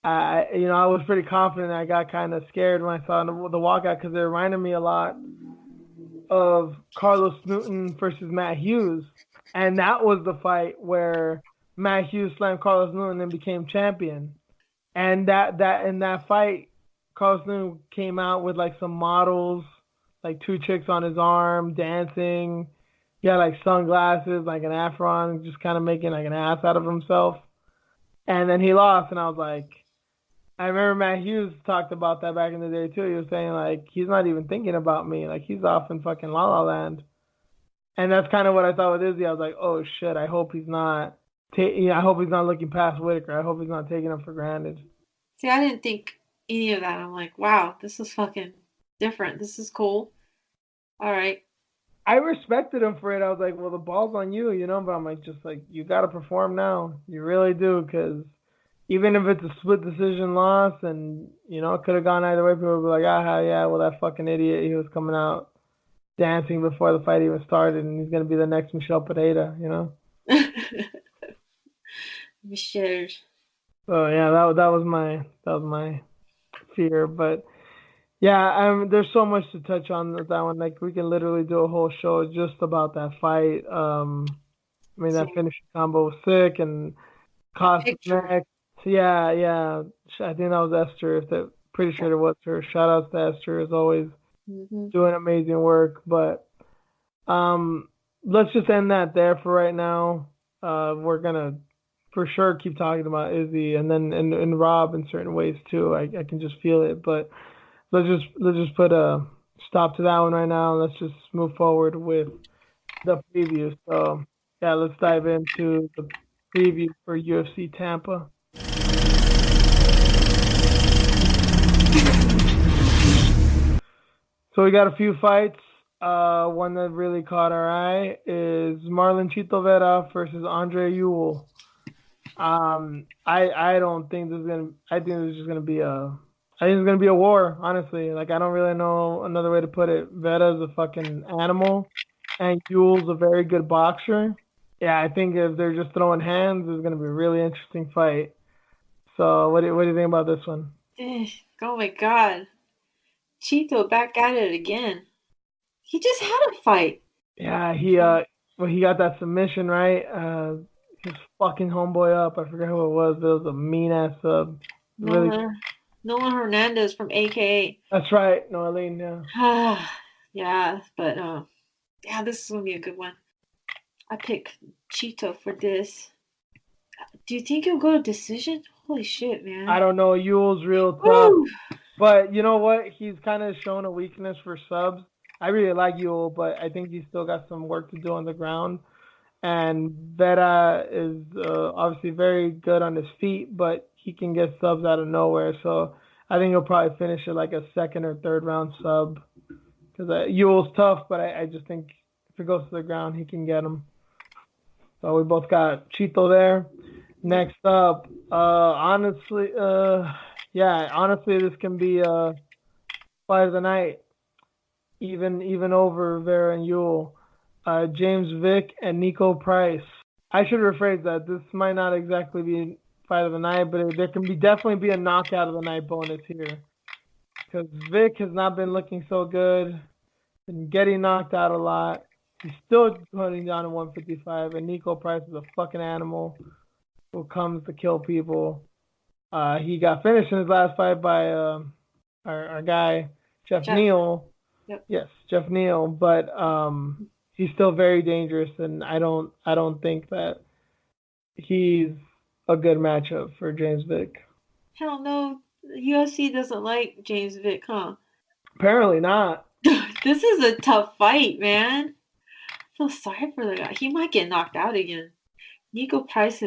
I was pretty confident. I got kind of scared when I saw the walkout because it reminded me a lot of Carlos Newton versus Matt Hughes, and that was the fight where Matt Hughes slammed Carlos Newton and became champion. And that in that fight, Carlos Newton came out with like some models, like two chicks on his arm dancing. He had like sunglasses, like an afro on, just kind of making like an ass out of himself. And then he lost, and I was like, I remember Matt Hughes talked about that back in the day too. He was saying like he's not even thinking about me, like he's off in fucking La La Land. And that's kind of what I thought with Izzy. I was like, oh shit, I hope he's not. I hope he's not looking past Whitaker. I hope he's not taking him for granted. See, I didn't think any of that. I'm like, wow, this is fucking different. This is cool. All right. I respected him for it. I was like, well, the ball's on you, but I'm like, just like, you got to perform now. You really do, because even if it's a split decision loss and, it could have gone either way, people would be like, yeah, well, that fucking idiot, he was coming out dancing before the fight even started, and he's going to be the next Michelle Pineda, Michelle. So, yeah, that was my fear, but... Yeah, there's so much to touch on with that one. Like, we can literally do a whole show just about that fight. I mean, that finishing combo was sick and cost neck. Yeah. I think that was Esther. Pretty sure it was her. Shout out to Esther as always, Hmm. doing amazing work. But um, let's just end that there for right now. We're gonna for sure keep talking about Izzy and then and Rob in certain ways too. I can just feel it. But let's just put a stop to that one right now. Let's just move forward with the preview. So yeah, let's dive into the preview for UFC Tampa. So we got a few fights. One that really caught our eye is Marlon Chito Vera versus Andre Ewell. I don't think this is gonna. I think this is just gonna be a. I think it's gonna be a war. Honestly, like I don't really know another way to put it. Vera's a fucking animal, and Ewell's a very good boxer. Yeah, I think if they're just throwing hands, it's gonna be a really interesting fight. So what do you think about this one? Oh my God. Cheeto back at it again. He just had a fight. Yeah, he got that submission right. His fucking homeboy up. I forget who it was, but it was a mean ass sub. Really, Nolan, Nolan Hernandez from AKA. that's right, Norlene. Yeah. Yeah, but yeah, this is gonna be a good one. I pick Cheeto for this. Do you think he'll go to decision? Holy shit, I man. don't know. Ewell's real tough, Woo! but you know what? He's kind of shown a weakness for subs. I really like Ewell, but I think he's still got some work to do on the ground. And Vera is obviously very good on his feet, but he can get subs out of nowhere. So I think he'll probably finish it like a second or third round sub. Because Ewell's tough, but I just think if it goes to the ground, he can get him. So we both got Chito there. Yep. Next up, honestly, this can be a fight of the night, even over Vera and Ewell. James Vick and Nico Price. I should rephrase that. This might not exactly be fight of the night, but there can be definitely be a knockout of the night bonus here because Vick has not been looking so good, been getting knocked out a lot. He's still putting down at 155, and Nico Price is a fucking animal who comes to kill people. He got finished in his last fight by our guy Jeff Jeff. Neal. Yep. Yes, Jeff Neal, but he's still very dangerous, and I don't think that he's a good matchup for James Vick. Hell no. UFC doesn't like James Vick, huh? Apparently not. This is a tough fight, man. I feel sorry for the guy. He might get knocked out again. Nico Price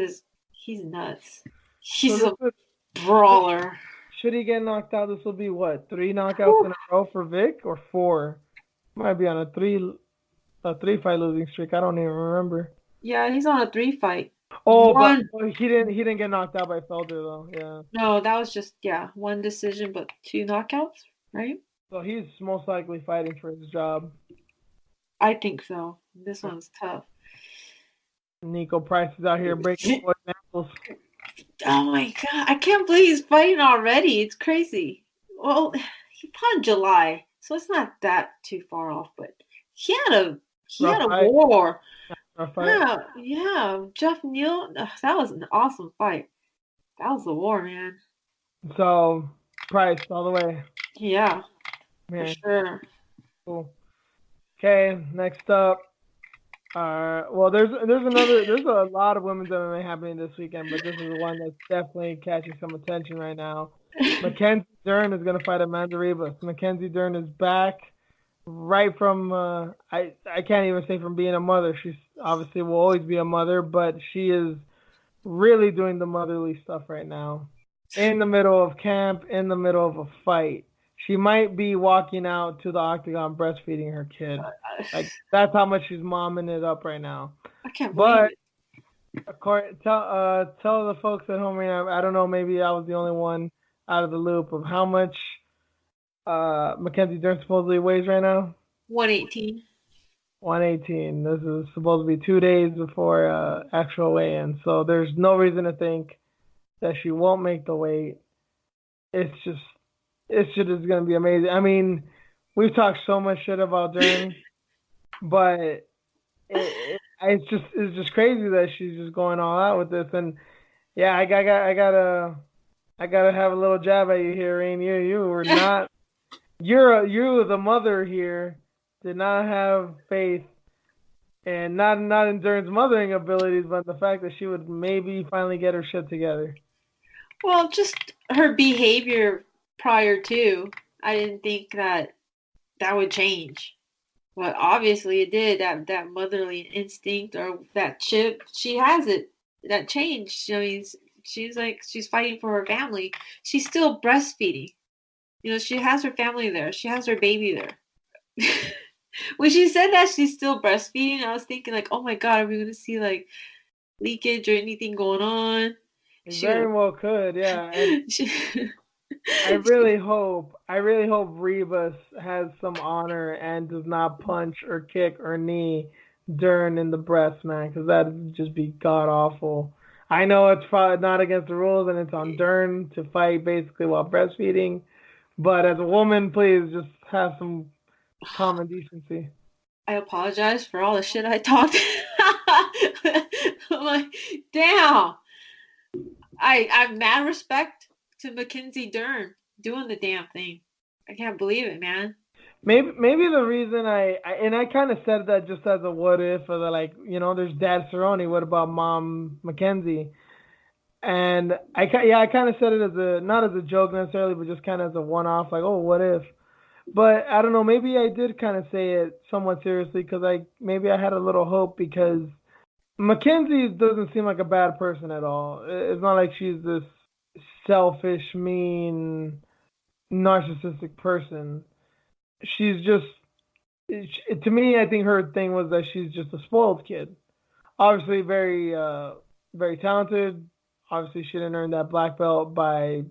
he's nuts. So He's this a would brawler. should he get knocked out? This will be what, three knockouts Whew. in a row for Vick or four? Might be on a three fight losing streak. I don't even remember. Yeah, he's on a 3 fight. Oh, but One. he didn't get knocked out by Felder though. Yeah. No, that was just, yeah, one decision, but 2 knockouts, right? So he's most likely fighting for his job. I think so. This one's tough. Nico Price is out here breaking boys' ankles. Oh my God. I can't believe he's fighting already. It's crazy. Well, he fought in July, so it's not that too far off, but he had a he Rough had a fight. war. Rough fight. Yeah. Jeff Neal, that was an awesome fight. That was the war, man. So Price all the way. Yeah, for Man, sure. cool. Okay, next up. Well, there's a lot of women's MMA happening this weekend, but this is one that's definitely catching some attention right now. Mackenzie Dern is gonna fight Amanda Ribas. Mackenzie Dern is back, right from I can't even say from being a mother. She's obviously will always be a mother, but she is really doing the motherly stuff right now. In the middle of camp, in the middle of a fight. She might be walking out to the octagon breastfeeding her kid. Like that's how much she's momming it up right now. I can't believe But it. tell the folks at home right now. I don't know. Maybe I was the only one out of the loop of how much Mackenzie Dern supposedly weighs right now. 118. 118. This is supposed to be 2 days before actual weigh-in, so there's no reason to think that she won't make the weight. It's just gonna be amazing. I mean, we've talked so much shit about Dern, but it's just crazy that she's just going all out with this. And Yeah, I gotta have a little jab at you here, Rain. You were not. You, the mother here, did not have faith, and not in Dern's mothering abilities, but the fact that she would maybe finally get her shit together. Well, just her behavior prior to, I didn't think that that would change. But obviously it did. That motherly instinct or that chip, she has it. That changed. I mean, she's like she's fighting for her family. She's still breastfeeding. You know, she has her family there. She has her baby there. When she said that she's still breastfeeding, I was thinking like, oh my God, are we gonna see like leakage or anything going on? It She, very well could, yeah. And she, I really hope Rebus has some honor and does not punch or kick or knee Dern in the breast, man, because that'd just be god awful. I know it's probably not against the rules and it's on Dern to fight basically while breastfeeding, but as a woman, please just have some common decency. I apologize for all the shit I talked. I'm like, damn. I'm mad respect to Mackenzie Dern doing the damn thing. I can't believe it, man. Maybe the reason and I kind of said that just as a what if, or the, like, there's Dad Cerrone. What about Mom Mackenzie? And I kind of said it as a not as a joke necessarily, but just kind of as a one-off, like, oh, what if? But I don't know. Maybe I did kind of say it somewhat seriously because I had a little hope because Mackenzie doesn't seem like a bad person at all. It's not like she's this selfish, mean, narcissistic person. She's just to me. I think her thing was that she's just a spoiled kid. Obviously, very talented. Obviously, she didn't earn that black belt by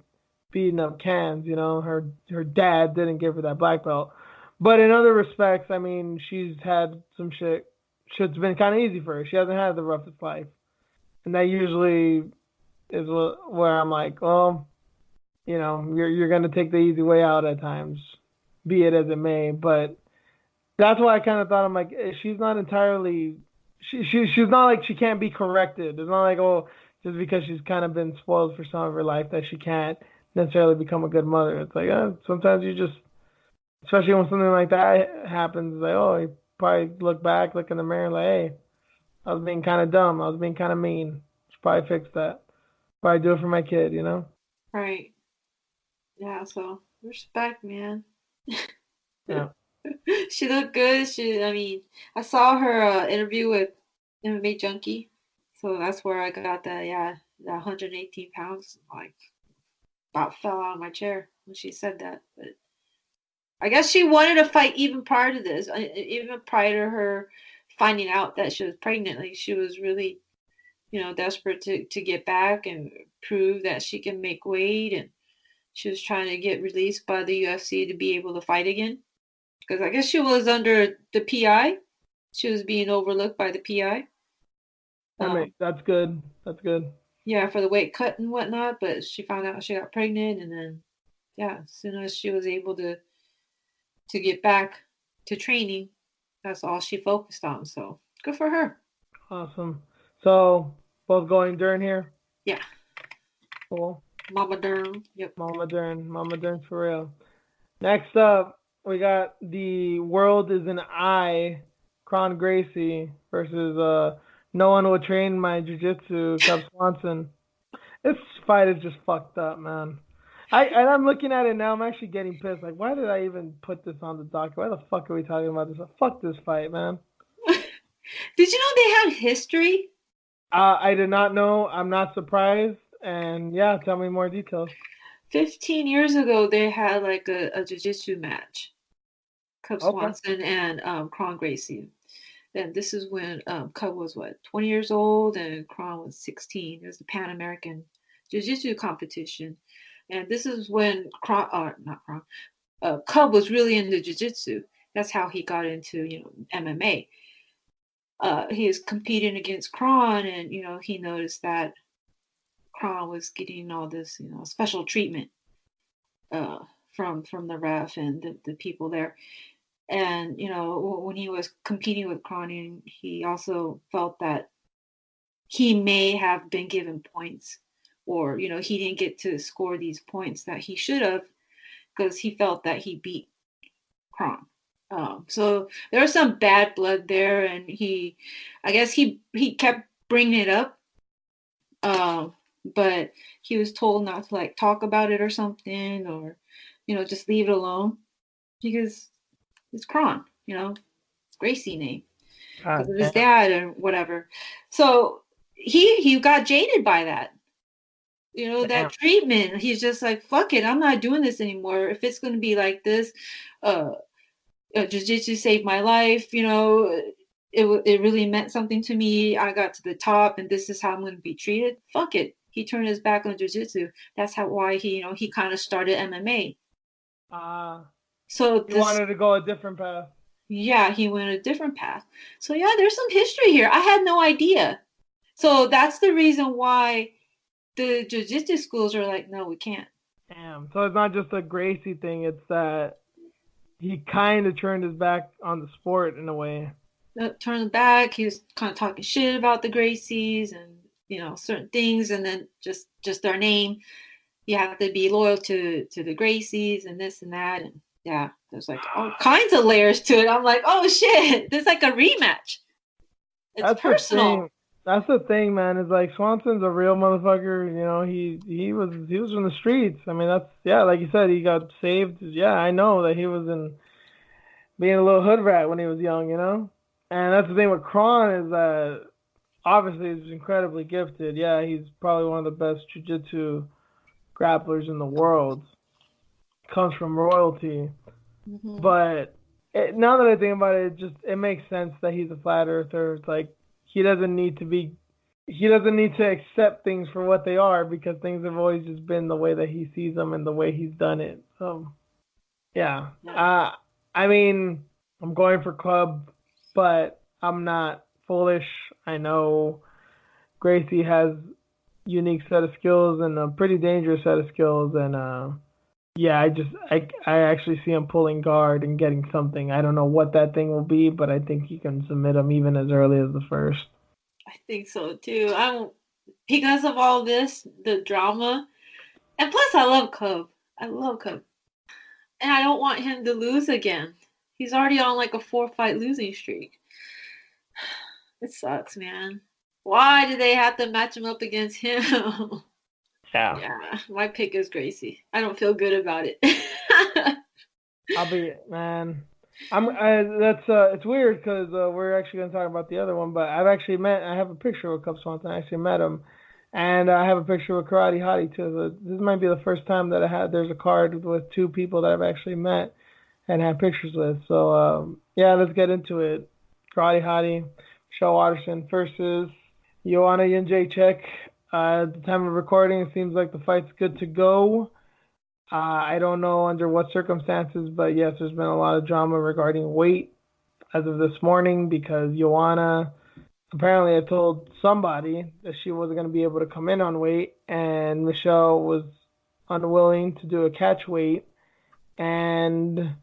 beating up cans. Her dad didn't give her that black belt. But in other respects, I mean, she's had some shit. Shit's been kind of easy for her. She hasn't had the roughest life, and that usually is where I'm like, well, you're gonna take the easy way out at times, be it as it may. But that's why I kind of thought I'm like, she's not entirely. She's not like she can't be corrected. It's not like, oh, just because she's kind of been spoiled for some of her life that she can't necessarily become a good mother. It's like, sometimes you just, especially when something like that happens, it's like, oh, you probably look back, look in the mirror, like, hey, I was being kind of dumb. I was being kind of mean. Should probably fix that. Probably do it for my kid. Right. Yeah, so respect, man. Yeah. She looked good. I mean, I saw her interview with MMA Junkie. So that's where I got that, yeah, that 118 pounds. Like, about fell out of my chair when she said that. But I guess she wanted to fight even prior to this, even prior to her finding out that she was pregnant. Like, she was really, desperate to get back and prove that she can make weight. And she was trying to get released by the UFC to be able to fight again. Because I guess she was under the PI. She was being overlooked by the PI. I mean, that's good. That's good. Yeah, for the weight cut and whatnot. But she found out she got pregnant, and then yeah, as soon as she was able to get back to training, that's all she focused on. So good for her. Awesome. So, both going Dern here. Yeah, Cool. Mama Dern. Yep. Mama Dern for real. Next up, we got the World is an I, Kron Gracie versus No One Will Train My Jiu-Jitsu, Cub Swanson. This fight is just fucked up, man. I'm looking at it now. I'm actually getting pissed. Like, why did I even put this on the docket? Why the fuck are we talking about this? Fuck this fight, man. Did you know they had history? I did not know. I'm not surprised. And yeah, tell me more details. 15 years ago, they had like a jiu-jitsu match. Cub Okay. Swanson and Kron Gracie. Then this is when Cub was what 20 years old and Kron was 16. It was the Pan American Jiu-Jitsu competition, and this is when not Kron, Cub was really into Jiu-Jitsu. That's how he got into MMA. He was competing against Kron, and he noticed that Kron was getting all this special treatment uh, from the ref and the people there. And when he was competing with Cronin, he also felt that he may have been given points or he didn't get to score these points that he should have because he felt that he beat Kron. So there was some bad blood there, and I guess he kept bringing it up, but he was told not to like talk about it or something, or just leave it alone because it's Kron, Gracie name because of his dad and whatever. So he got jaded by that. That treatment. He's just like, fuck it, I'm not doing this anymore. If it's going to be like this, jiu-jitsu saved my life. It really meant something to me. I got to the top, and this is how I'm going to be treated. Fuck it. He turned his back on jiu-jitsu. That's why he kind of started MMA. So he wanted to go a different path. Yeah, he went a different path. So yeah, there's some history here. I had no idea. So that's the reason why the jiu-jitsu schools are like, no, we can't. Damn. So it's not just a Gracie thing. It's that he kind of turned his back on the sport in a way. Turned back. He was kind of talking shit about the Gracies and certain things, and then just their name. You have to be loyal to the Gracies and this and that, and yeah, there's like all kinds of layers to it. I'm like, oh shit, this is like a rematch. It's personal. That's the thing, man. Is like Swanson's a real motherfucker. He was from the streets. I mean, like you said, he got saved. Yeah, I know that he was being a little hood rat when he was young. And that's the thing with Kron is that obviously he's incredibly gifted. Yeah, he's probably one of the best jiu-jitsu grapplers in the world. Comes from royalty. Mm-hmm. But now that I think about it, it makes sense that he's a flat earther. It's like he doesn't need to accept things for what they are because things have always just been the way that he sees them and the way he's done it. So, yeah. I mean, I'm going for club, but I'm not foolish. I know Gracie has unique set of skills and a pretty dangerous set of skills, and yeah, I actually see him pulling guard and getting something. I don't know what that thing will be, but I think he can submit him even as early as the first. I think so too. Because of all this, the drama, and plus I love Cub. And I don't want him to lose again. He's already on like a 4-fight losing streak. It sucks, man. Why did they have to match him up against him? Yeah, my pick is Gracie. I don't feel good about it. Man. It's weird because we're actually going to talk about the other one, but I have a picture with Cub Swanson. I actually met him, and I have a picture with Karate Hottie too. So this might be the first time that there's a card with two people that I've actually met and had pictures with. So yeah, let's get into it. Karate Hottie, Michelle Watterson versus Joanna Jędrzejczyk. At the time of recording, it seems like the fight's good to go. I don't know under what circumstances, but yes, there's been a lot of drama regarding weight as of this morning because Joanna apparently had told somebody that she wasn't going to be able to come in on weight, and Michelle was unwilling to do a catch weight and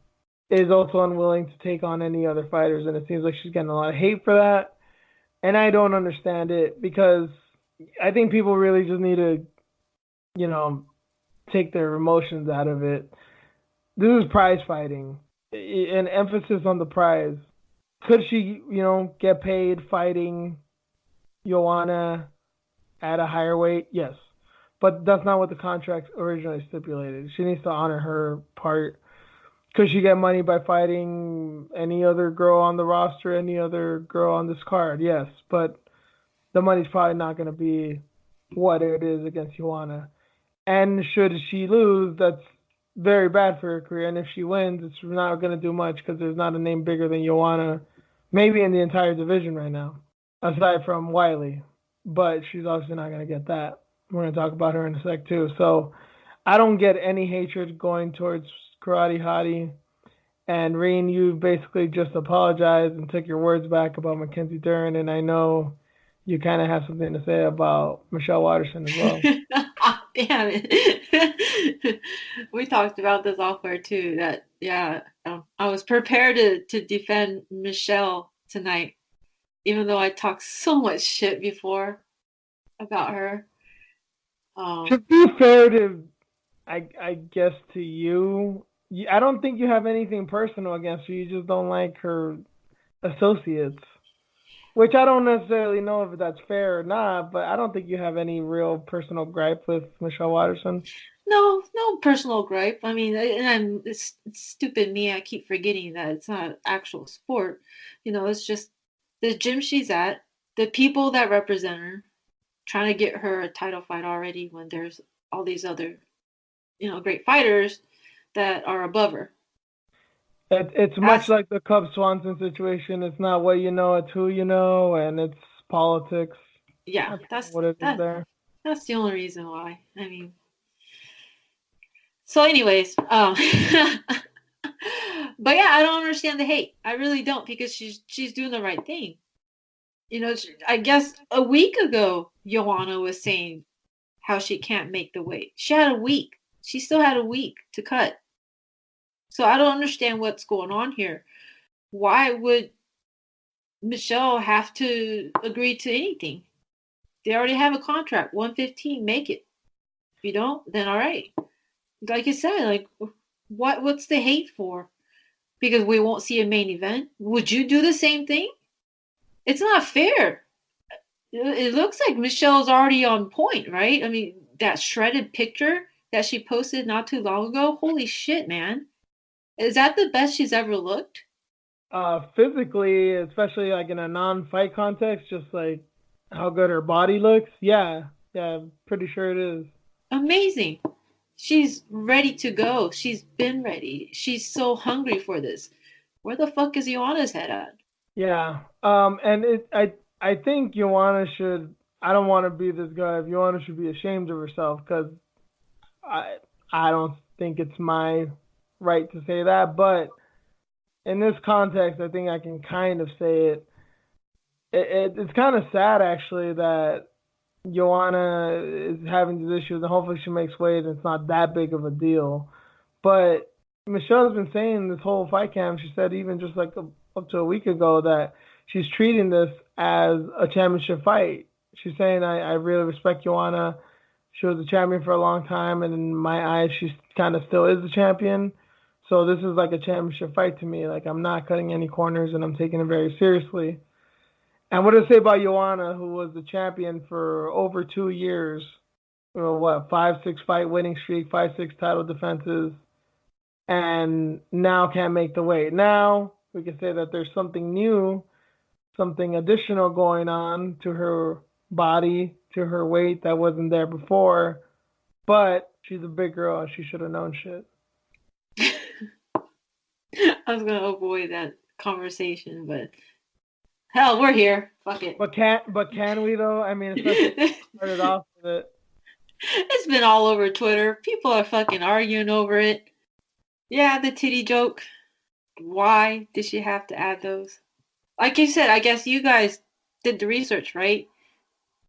is also unwilling to take on any other fighters, and it seems like she's getting a lot of hate for that, and I don't understand it because I think people really just need to, take their emotions out of it. This is prize fighting, an emphasis on the prize. Could she, get paid fighting Joanna at a higher weight? Yes, but that's not what the contract originally stipulated. She needs to honor her part. Could she get money by fighting any other girl on the roster, any other girl on this card? Yes, but the money's probably not going to be what it is against Joanna. And should she lose, that's very bad for her career. And if she wins, it's not going to do much because there's not a name bigger than Joanna, maybe in the entire division right now, aside from Weili. But she's obviously not going to get that. We're going to talk about her in a sec too. So I don't get any hatred going towards Karate Hottie. And Reen, you basically just apologized and took your words back about Mackenzie Dern. And I know you kind of have something to say about Michelle Watterson as well. Damn it. We talked about this off air too. That I was prepared to defend Michelle tonight, even though I talked so much shit before about her. Um, To be fair to, I guess to you, I don't think you have anything personal against her. You just don't like her associates. Which I don't necessarily know if that's fair or not, but I don't think you have any real personal gripe with Michelle Watterson. no, no personal gripe. I mean, it's stupid me. I keep forgetting that it's not an actual sport. It's just the gym she's at, the people that represent her, trying to get her a title fight already when there's all these other, great fighters that are above her. It's much That's like the Cub Swanson situation. It's not what you know, it's who you know, and it's politics. yeah, That's kind of what it is there. that's the only reason why. I mean, so anyways, but yeah, I don't understand the hate. I really don't because she's doing the right thing. I guess a week ago, Joanna was saying how she can't make the weight. She had a week. She still had a week to cut. So I don't understand what's going on here. Why would Michelle have to agree to anything? They already have a contract. 115, make it. If you don't, then all right. Like you said, like what's the hate for? Because we won't see a main event. Would you do the same thing? It's not fair. It looks like Michelle's already on point, right? I mean, that shredded picture that she posted not too long ago. Holy shit, man. Is that the best she's ever looked? Physically, especially like in a non-fight context, just like how good her body looks. Yeah, yeah, pretty sure it is. Amazing. She's ready to go. She's been ready. She's so hungry for this. Where the fuck is Ioana's head at? Yeah. And I think Joanna should. I don't want to be this guy. Joanna should be ashamed of herself because I I don't think it's my right to say that. But in this context, I think I can kind of say it. It's kind of sad actually that Joanna is having these issues, and hopefully she makes weight, and it's not that big of a deal. But Michelle's been saying this whole fight camp. She said even just like up to a week ago that she's treating this as a championship fight. She's saying I really respect Joanna. She was a champion for a long time, and in my eyes, she kind of still is a champion. So this is like a championship fight to me. Like I'm not cutting any corners, and I'm taking it very seriously. And what to say about Joanna, who was the champion for over 2 years? What, 5-6 fight winning streak, 5-6 title defenses, and now can't make the weight. Now we can say that there's something new, something additional going on to her body, to her weight that wasn't there before. But she's a big girl and she should have known shit. I was gonna avoid that conversation, but hell, we're here. Fuck it. But can we though? I mean, especially started off with it. It's been all over Twitter. People are fucking arguing over it. Yeah, the titty joke. Why did she have to add those? Like you said, I guess you guys did the research, right?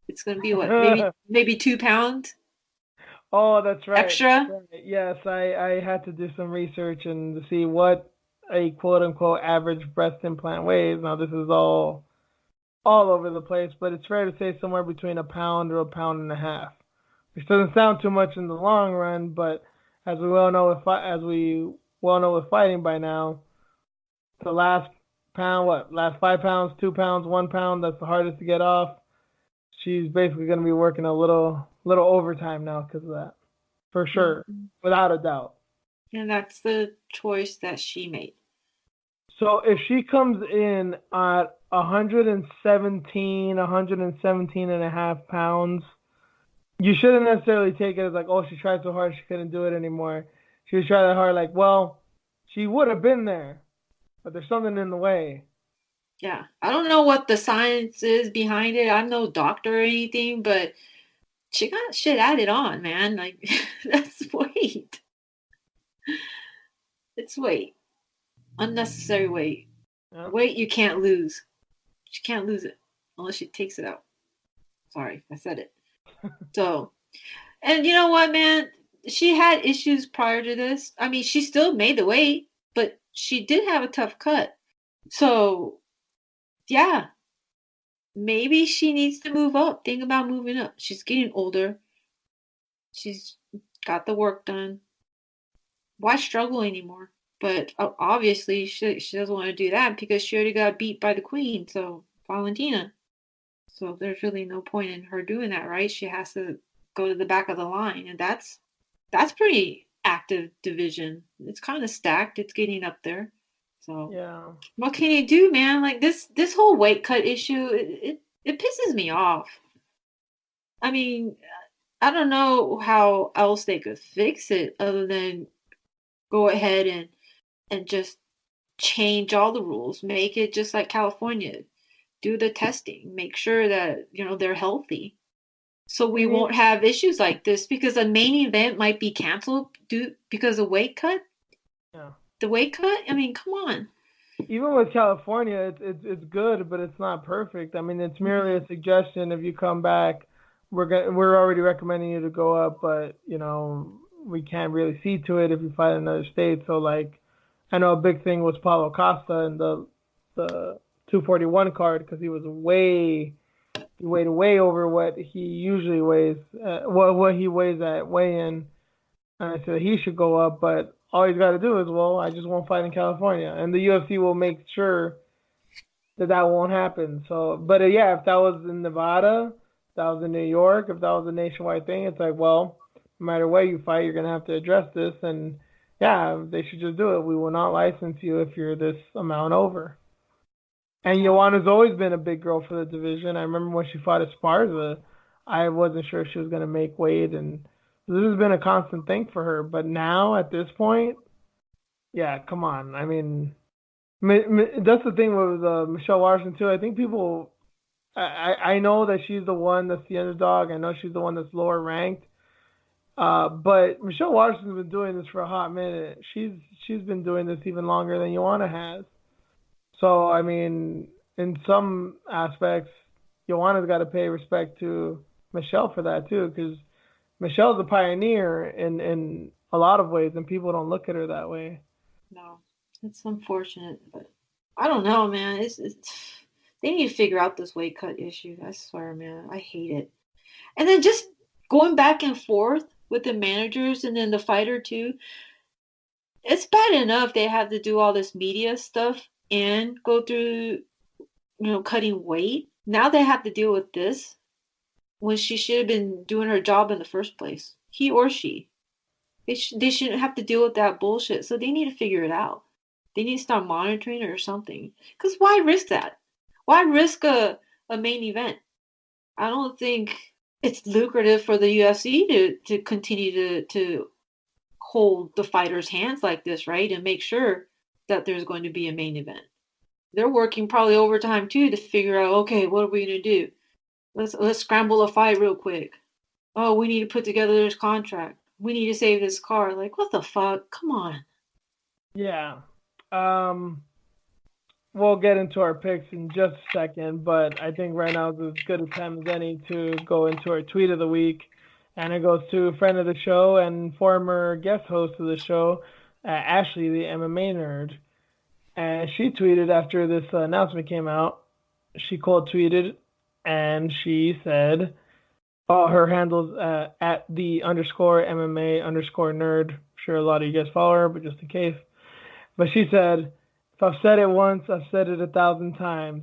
It's gonna be what, maybe 2 pounds Oh, that's right. extra? That's right. Yes, I had to do some research and to see what a quote unquote average breast implant weighs. Now this is all over the place, but it's fair to say somewhere between a pound or a pound and a half, which doesn't sound too much in the long run, but as we well know with fighting by now, the last pound, last 5 pounds, 2 pounds, 1 pound, that's the hardest to get off. She's basically going to be working a little overtime now because of that, for sure, Mm-hmm. without a doubt. And that's the choice that she made. So if she comes in at 117, 117 and a half pounds, you shouldn't necessarily take it as like, oh, she tried so hard she couldn't do it anymore. She was trying that hard, like, well, she would have been there, but there's something in the way. Yeah. I don't know what the science is behind it. I'm no doctor or anything, but she got shit added on, man. Like, that's weight. It's weight. Unnecessary weight. Yeah. Weight you can't lose. She can't lose it unless she takes it out. Sorry, I said it. So, and you know what, man? She had issues prior to this. I mean, she still made the weight, but she did have a tough cut. So, yeah, maybe she needs to move up. Think about moving up. She's getting older. She's got the work done. Why struggle anymore? But obviously, she doesn't want to do that because she already got beat by the queen, so Valentina. So there's really no point in her doing that, right? She has to go to the back of the line, and that's pretty active division. It's kind of stacked. It's getting up there. So Yeah. what can you do, man? Like this whole weight cut issue, it pisses me off. I mean, I don't know how else they could fix it other than go ahead and just change all the rules, make it just like California. Do the testing, make sure that, they're healthy. So I we mean, won't have issues like this because a main event might be canceled due because of weight cut. yeah. The weight cut? I mean, come on. Even with California, it's good, but it's not perfect. I mean, it's merely Hmm. a suggestion. If you come back, we're already recommending you to go up, but we can't really see to it if you fight in another state. So like, I know a big thing was Paulo Costa and the 241 card because he weighed way over what he usually weighs, what he weighs at weigh-in. And I said he should go up, but all he's got to do is, well, I just won't fight in California, and the UFC will make sure that that won't happen. So, but yeah, if that was in Nevada, if that was in New York, if that was a nationwide thing, it's like, well, no matter where you fight, you're gonna have to address this, and yeah, they should just do it. We will not license you if you're this amount over. And Yeah. Joanna's always been a big girl for the division. I remember when she fought Esparza, I wasn't sure if she was going to make weight, and this has been a constant thing for her. But now, at this point, yeah, come on. I mean, that's the thing with Michelle Watterson too. I think people, I know that she's the one that's the underdog. I know she's the one that's lower ranked. But Michelle Watterson's been doing this for a hot minute. She's been doing this even longer than Joanna has. So I mean, in some aspects, Joanna's got to pay respect to Michelle for that too, because Michelle's a pioneer in a lot of ways, and people don't look at her that way. No, it's unfortunate, but I don't know, man. It's they need to figure out this weight cut issue. I swear, man, I hate it. And then just going back and forth with the managers and then the fighter too. It's bad enough they have to do all this media stuff and go through, cutting weight. Now they have to deal with this when she should have been doing her job in the first place. He or she. They shouldn't have to deal with that bullshit. So they need to figure it out. They need to start monitoring it or something. Because why risk that? Why risk a main event? I don't think it's lucrative for the UFC to continue to hold the fighters' hands like this, right? And make sure that there's going to be a main event. They're working probably overtime too to figure out, okay, what are we gonna do? Let's scramble a fight real quick. Oh, we need to put together this contract. We need to save this car. Like, what the fuck? Come on. Yeah. Um, we'll get into our picks in just a second, but I think right now is as good a time as any to go into our tweet of the week. And it goes to a friend of the show and former guest host of the show, Ashley, the MMA nerd. And she tweeted after this announcement came out. She cold tweeted and she said, "Oh, her handle's at the underscore MMA underscore nerd. I'm sure a lot of you guys follow her, but just in case." But she said, "If I've said it once, I've said it 1,000 times.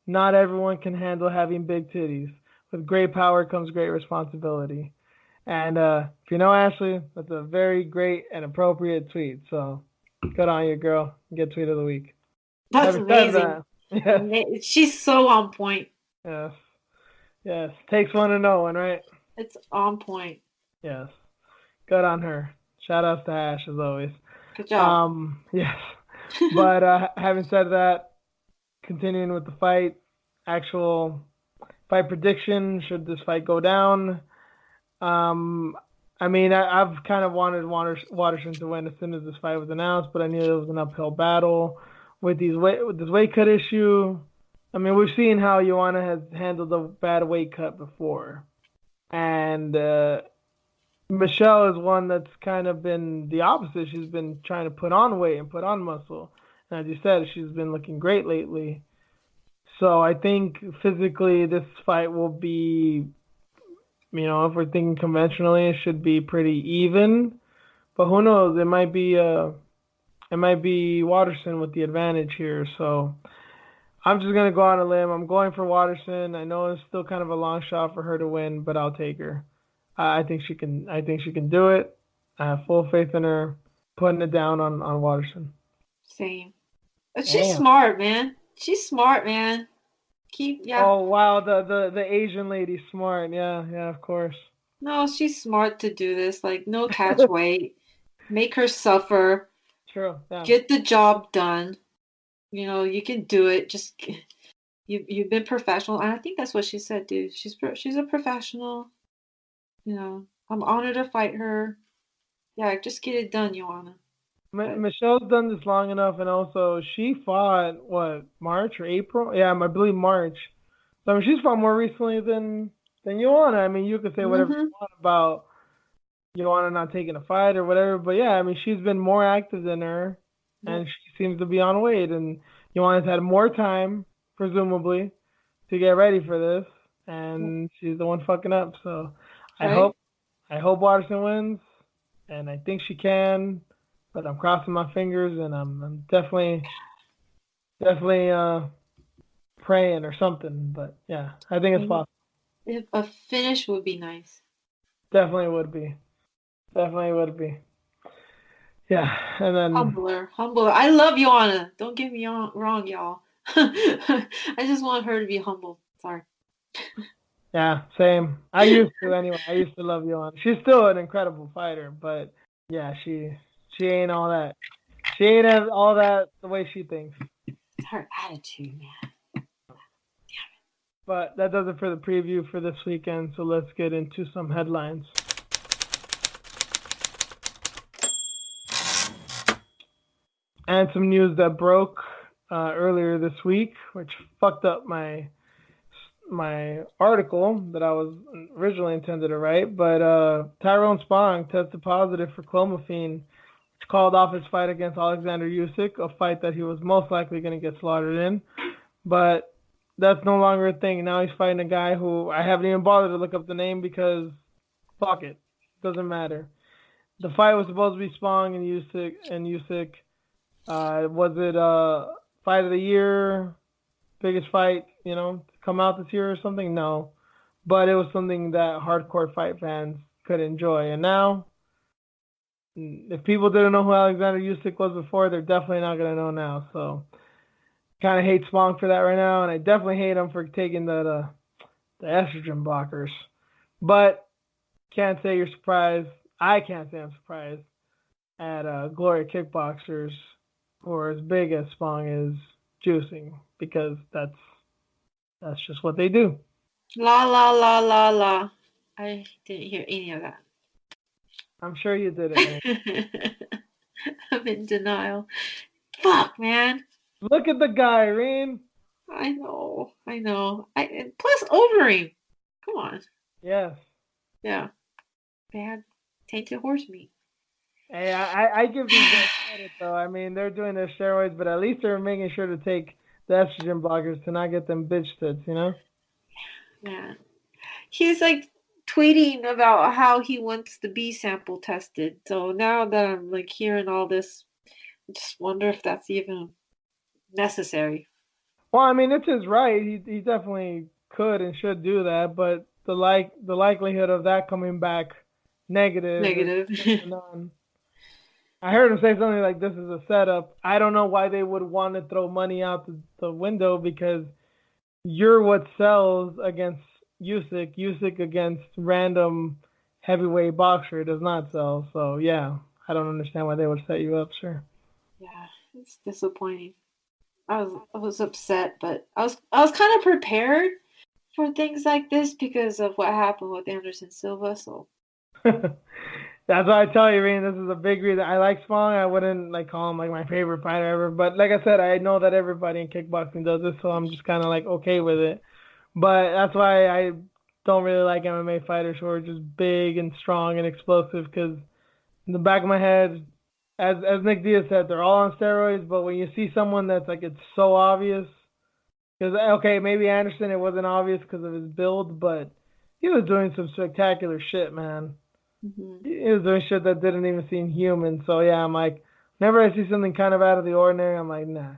Not everyone can handle having big titties. With great power comes great responsibility." And if you know Ashley, that's a very great and appropriate tweet. So good on you, girl. Get tweet of the week. That's Having said amazing. that, yes, She's so on point. yes, yes. Takes one to know one, right? It's on point. Yes. Good on her. Shout outs to Ash as always. Good job. Yes. But having said that, continuing with the fight, actual fight prediction. Should this fight go down? Um, I mean, I've kind of wanted Waterson to win as soon as this fight was announced, but I knew it was an uphill battle with with this weight cut issue. I mean, we've seen how Joanna has handled a bad weight cut before, and Michelle is one that's kind of been the opposite. She's been trying to put on weight and put on muscle, and as you said, she's been looking great lately. So I think physically this fight will be If we're thinking conventionally, it should be pretty even. But who knows? It might be Waterson with the advantage here. So I'm just gonna go on a limb. I'm going for Waterson. I know it's still kind of a long shot for her to win, but I'll take her. I think she can. I think she can do it. I have full faith in her. Putting it down on Waterson. Same. But she's Damn. smart, man. She's smart, man. Yeah. Oh wow, the Asian lady smart. Yeah, yeah, of course. No, she's smart to do this. Like, no catch weight. Make her suffer. True. Yeah. Get the job done. You can do it. You've been professional, and I think that's what she said, dude. She's a professional. I'm honored to fight her. Yeah, just get it done, Joanna. But Michelle's done this long enough, and also she fought what March or April? Yeah, I believe March. So I mean, she's fought more recently than Joanna. I mean, you could say whatever you hmm want about Joanna not taking a fight or whatever, but yeah, I mean, she's been more active than her, and Yep. she seems to be on weight, and Joanna's had more time, presumably, to get ready for this, Yep. and she's the one fucking up. So I Right? hope I hope Watterson wins, and I think she can, but I'm crossing my fingers, and I'm definitely praying or something. But yeah, I think it's Mhm. possible. If a finish would be nice. Definitely would be. Definitely would be. Yeah, and then Humbler, humbler. I love Joanna. Don't get me wrong, y'all. I just want her to be humble. Sorry. yeah, same. I used to anyway. I used to love Joanna. She's still an incredible fighter, but yeah, she ain't all that. She ain't all that the way she thinks. Her attitude, man. But that does it for the preview for this weekend. So let's get into some headlines. And some news that broke earlier this week, which fucked up my article that I was originally intended to write. But Tyrone Spong tested positive for clomiphene, which called off his fight against Alexander Usyk, a fight that he was most likely going to get slaughtered in. But that's no longer a thing. Now he's fighting a guy who I haven't even bothered to look up the name because fuck it, doesn't matter. The fight was supposed to be Spong and Usyk. Was it fight of the year, biggest fight, to come out this year or something? No, but it was something that hardcore fight fans could enjoy. And now, if people didn't know who Alexander Usyk was before, they're definitely not gonna know now. So, kind of hate Spong for that right now, and I definitely hate him for taking the estrogen blockers. But can't say you're surprised. I can't say I'm surprised at Glory Kickboxers who are as big as Spong is juicing because that's just what they do. La la la la la. I didn't hear any of that. I'm sure you did it, man. I'm in denial. Fuck, man. Look at the guy, Reen. I know. I know. And plus over him. Come on. Yes. Yeah. Bad tainted horse meat. Hey, I give these guys credit though. I mean, they're doing their steroids, but at least they're making sure to take the estrogen blockers to not get them bitch tits. Man. He's like tweeting about how he wants the B sample tested. So now that I'm like hearing all this, I just wonder if that's even necessary. Well, I mean, it's his right. He definitely could and should do that, but the likelihood of that coming back negative is Negative. slim to none. I heard him say something like this is a setup. I don't know why they would want to throw money out the window because you're what sells against Usyk. Usyk against random heavyweight boxer does not sell. So yeah, I don't understand why they would set you up, sir. Yeah, it's disappointing. I was upset, but I was kind of prepared for things like this because of what happened with Anderson Silva. So That's why I tell you, Reen, this is a big reason. I like Spong. I wouldn't like call him like my favorite fighter ever, but like I said, I know that everybody in kickboxing does this, so I'm just kind of like okay with it. But that's why I don't really like MMA fighters who are just big and strong and explosive. Because in the back of my head, as Nick Diaz said, they're all on steroids. But when you see someone that's like it's so obvious, because okay, maybe Anderson it wasn't obvious because of his build, but he was doing some spectacular shit, man. Hmm. He was doing shit that didn't even seem human. So yeah, I'm like, whenever I see something kind of out of the ordinary, I'm like, nah.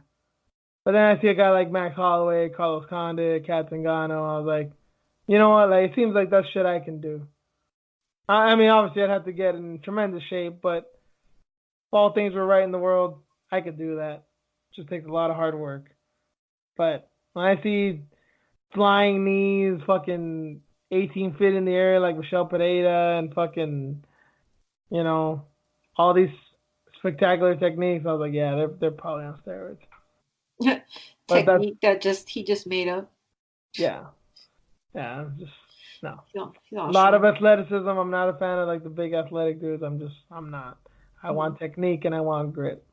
But then I see a guy like Max Holloway, Carlos Condit, Kat Zingano. I was like, you know what? Like, it seems like that's shit I can do. I mean, obviously, I'd have to get in tremendous shape, but if all things were right in the world, I could do that. It just takes a lot of hard work. But when I see flying knees, fucking 18 feet in the air like Michelle Pereira, and fucking, you know, all these spectacular techniques, I was like, yeah, they're probably on steroids. But that's Technique that he just made up. yeah, yeah, just no. He's all A lot of strong. athleticism. I'm not a fan of like the big athletic dudes. I'm not. I Mhm. want technique and I want grit.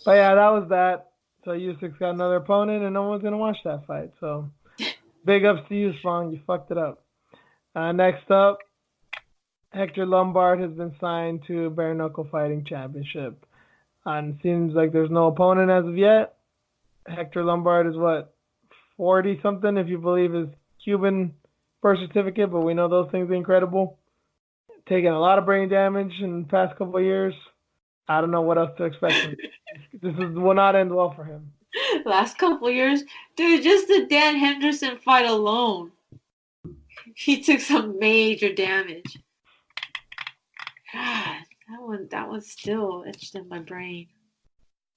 But yeah, that was that. So Usyk got another opponent, and no one's gonna watch that fight. So big ups to you, Spong. You fucked it up. Next up, Hector Lombard has been signed to Bare Knuckle Fighting Championship. And it seems like there's no opponent as of yet. Hector Lombard is what, 40 something if you believe his Cuban birth certificate, but we know those things are incredible. Taking a lot of brain damage in the past couple of years. I don't know what else to expect from him. Will not end well for him. Last couple years, dude, just the Dan Henderson fight alone, he took some major damage. God, that one still etched in my brain.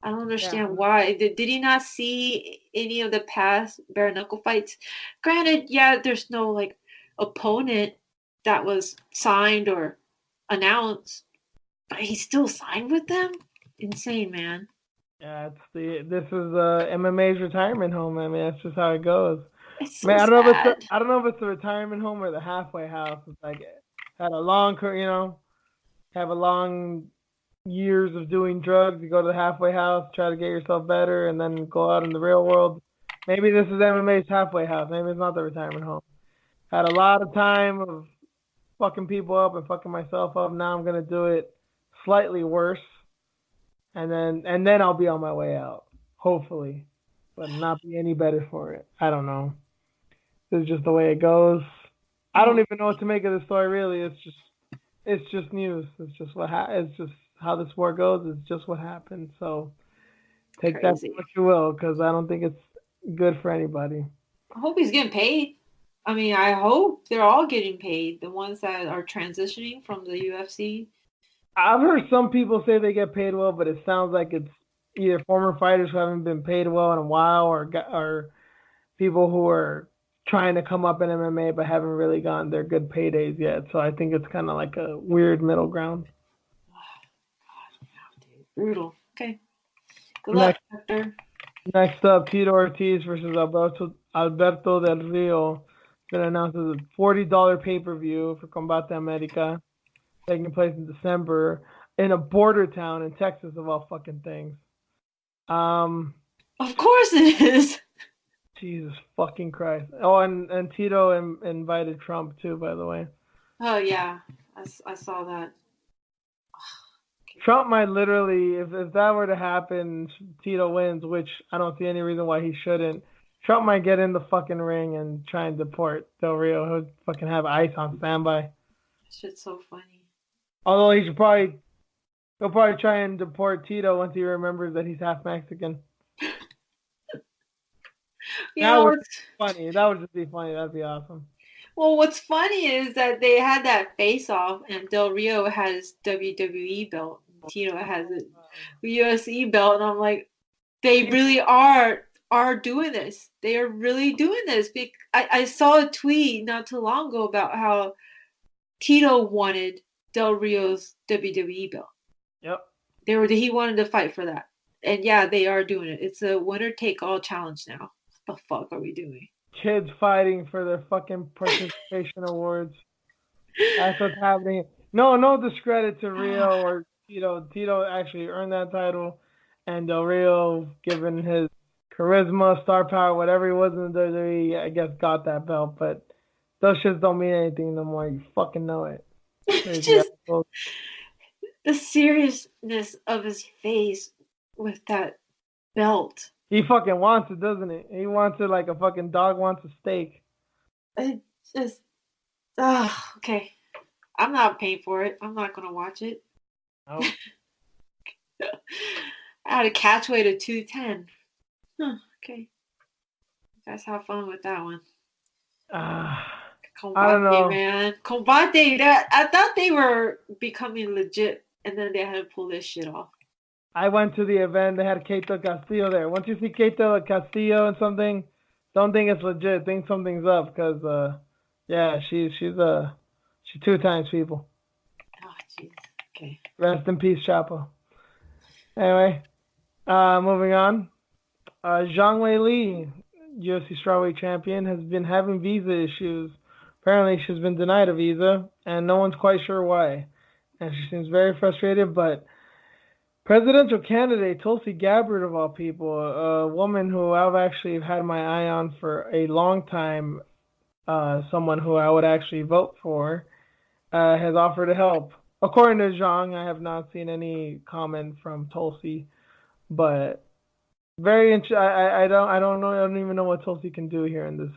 I don't Yeah, understand why. Did he not see any of the past bare knuckle fights? Granted, yeah, there's no like opponent that was signed or announced, but he still signed with them? Insane, man. yeah. This is MMA's retirement home. I mean, that's just how it goes. It's I mean, so sad. I don't know if it's the retirement home or the halfway house. It's like had a long career, have a long years of doing drugs. You go to the halfway house, try to get yourself better, and then go out in the real world. Maybe this is MMA's halfway house. Maybe it's not the retirement home. Had a lot of time of fucking people up and fucking myself up. Now I'm gonna do it slightly worse, and then I'll be on my way out, hopefully, but not be any better for it. I don't know. This is just the way it goes. I don't Oh, even know what to make of the story. Really, it's just news. It's just it's just how the sport goes. It's just what happened. So take that for crazy. what you will, because I don't think it's good for anybody. I hope he's getting paid. I mean, I hope they're all getting paid. The ones that are transitioning from the UFC. I've heard some people say they get paid well, but it sounds like it's either former fighters who haven't been paid well in a while, or people who are trying to come up in MMA but haven't really gotten their good paydays yet. So I think it's kind of like a weird middle ground. Brutal. Okay. Good luck, Next, Hector. next up, Tito Ortiz versus Alberto Del Rio. Been announced as a $40 pay-per-view for Combate America, taking place in December in a border town in Texas, of all fucking things. Um, Of course it is. Jesus fucking Christ. Oh, and Tito invited Trump too, by the way. Oh yeah, I saw that. Trump might literally, if that were to happen, Tito wins, which I don't see any reason why he shouldn't. Trump might get in the fucking ring and try and deport Del Rio. He'll fucking have ICE on standby. Shit's so funny. Although he'll probably try and deport Tito once he remembers that he's half Mexican. You That know would what's be funny. That would just be funny. That'd be awesome. what's funny is that they had that face off, and Del Rio has his WWE belt, and Tito has a UFC belt, and I'm like, they really are doing this. They are really doing this. I saw a tweet not too long ago about how Tito wanted Del Rio's WWE belt. Yep. He wanted to fight for that. And yeah, they are doing it. It's a winner take all challenge now. What the fuck are we doing? Kids fighting for their fucking participation awards. That's what's happening. No discredit to Rio or Tito. Tito actually earned that title, and Del Rio, given his charisma, star power, whatever he was in the WWE, I guess got that belt. But those shits don't mean anything no more. You fucking know it. Crazy Just assholes. the seriousness of his face with that belt. He fucking wants it, doesn't he? He wants it like a fucking dog wants a steak. It just Okay. I'm not paying for it. I'm not gonna watch it. Nope. I had a catch weight of 210. Okay. You guys have fun with that one. I don't Combate, know. man. Combate, that I thought they were becoming legit and then they had to pull this shit off. I went to the event. They had Keito Castillo there. Once you see Keito Castillo and something, don't think it's legit. Think something's up, cause yeah, she's 2 times people. Oh, jeez. Okay. Rest in peace, Chapo. Anyway, moving on. Zhang Weili, UFC strawweight champion, has been having visa issues. Apparently, she's been denied a visa, and no one's quite sure why. And she seems very frustrated. But presidential candidate Tulsi Gabbard, of all people, a woman who I've actually had my eye on for a long time, someone who I would actually vote for, has offered to help. According to Zhang, I have not seen any comment from Tulsi, but very I don't know, I don't even know what Tulsi can do here in this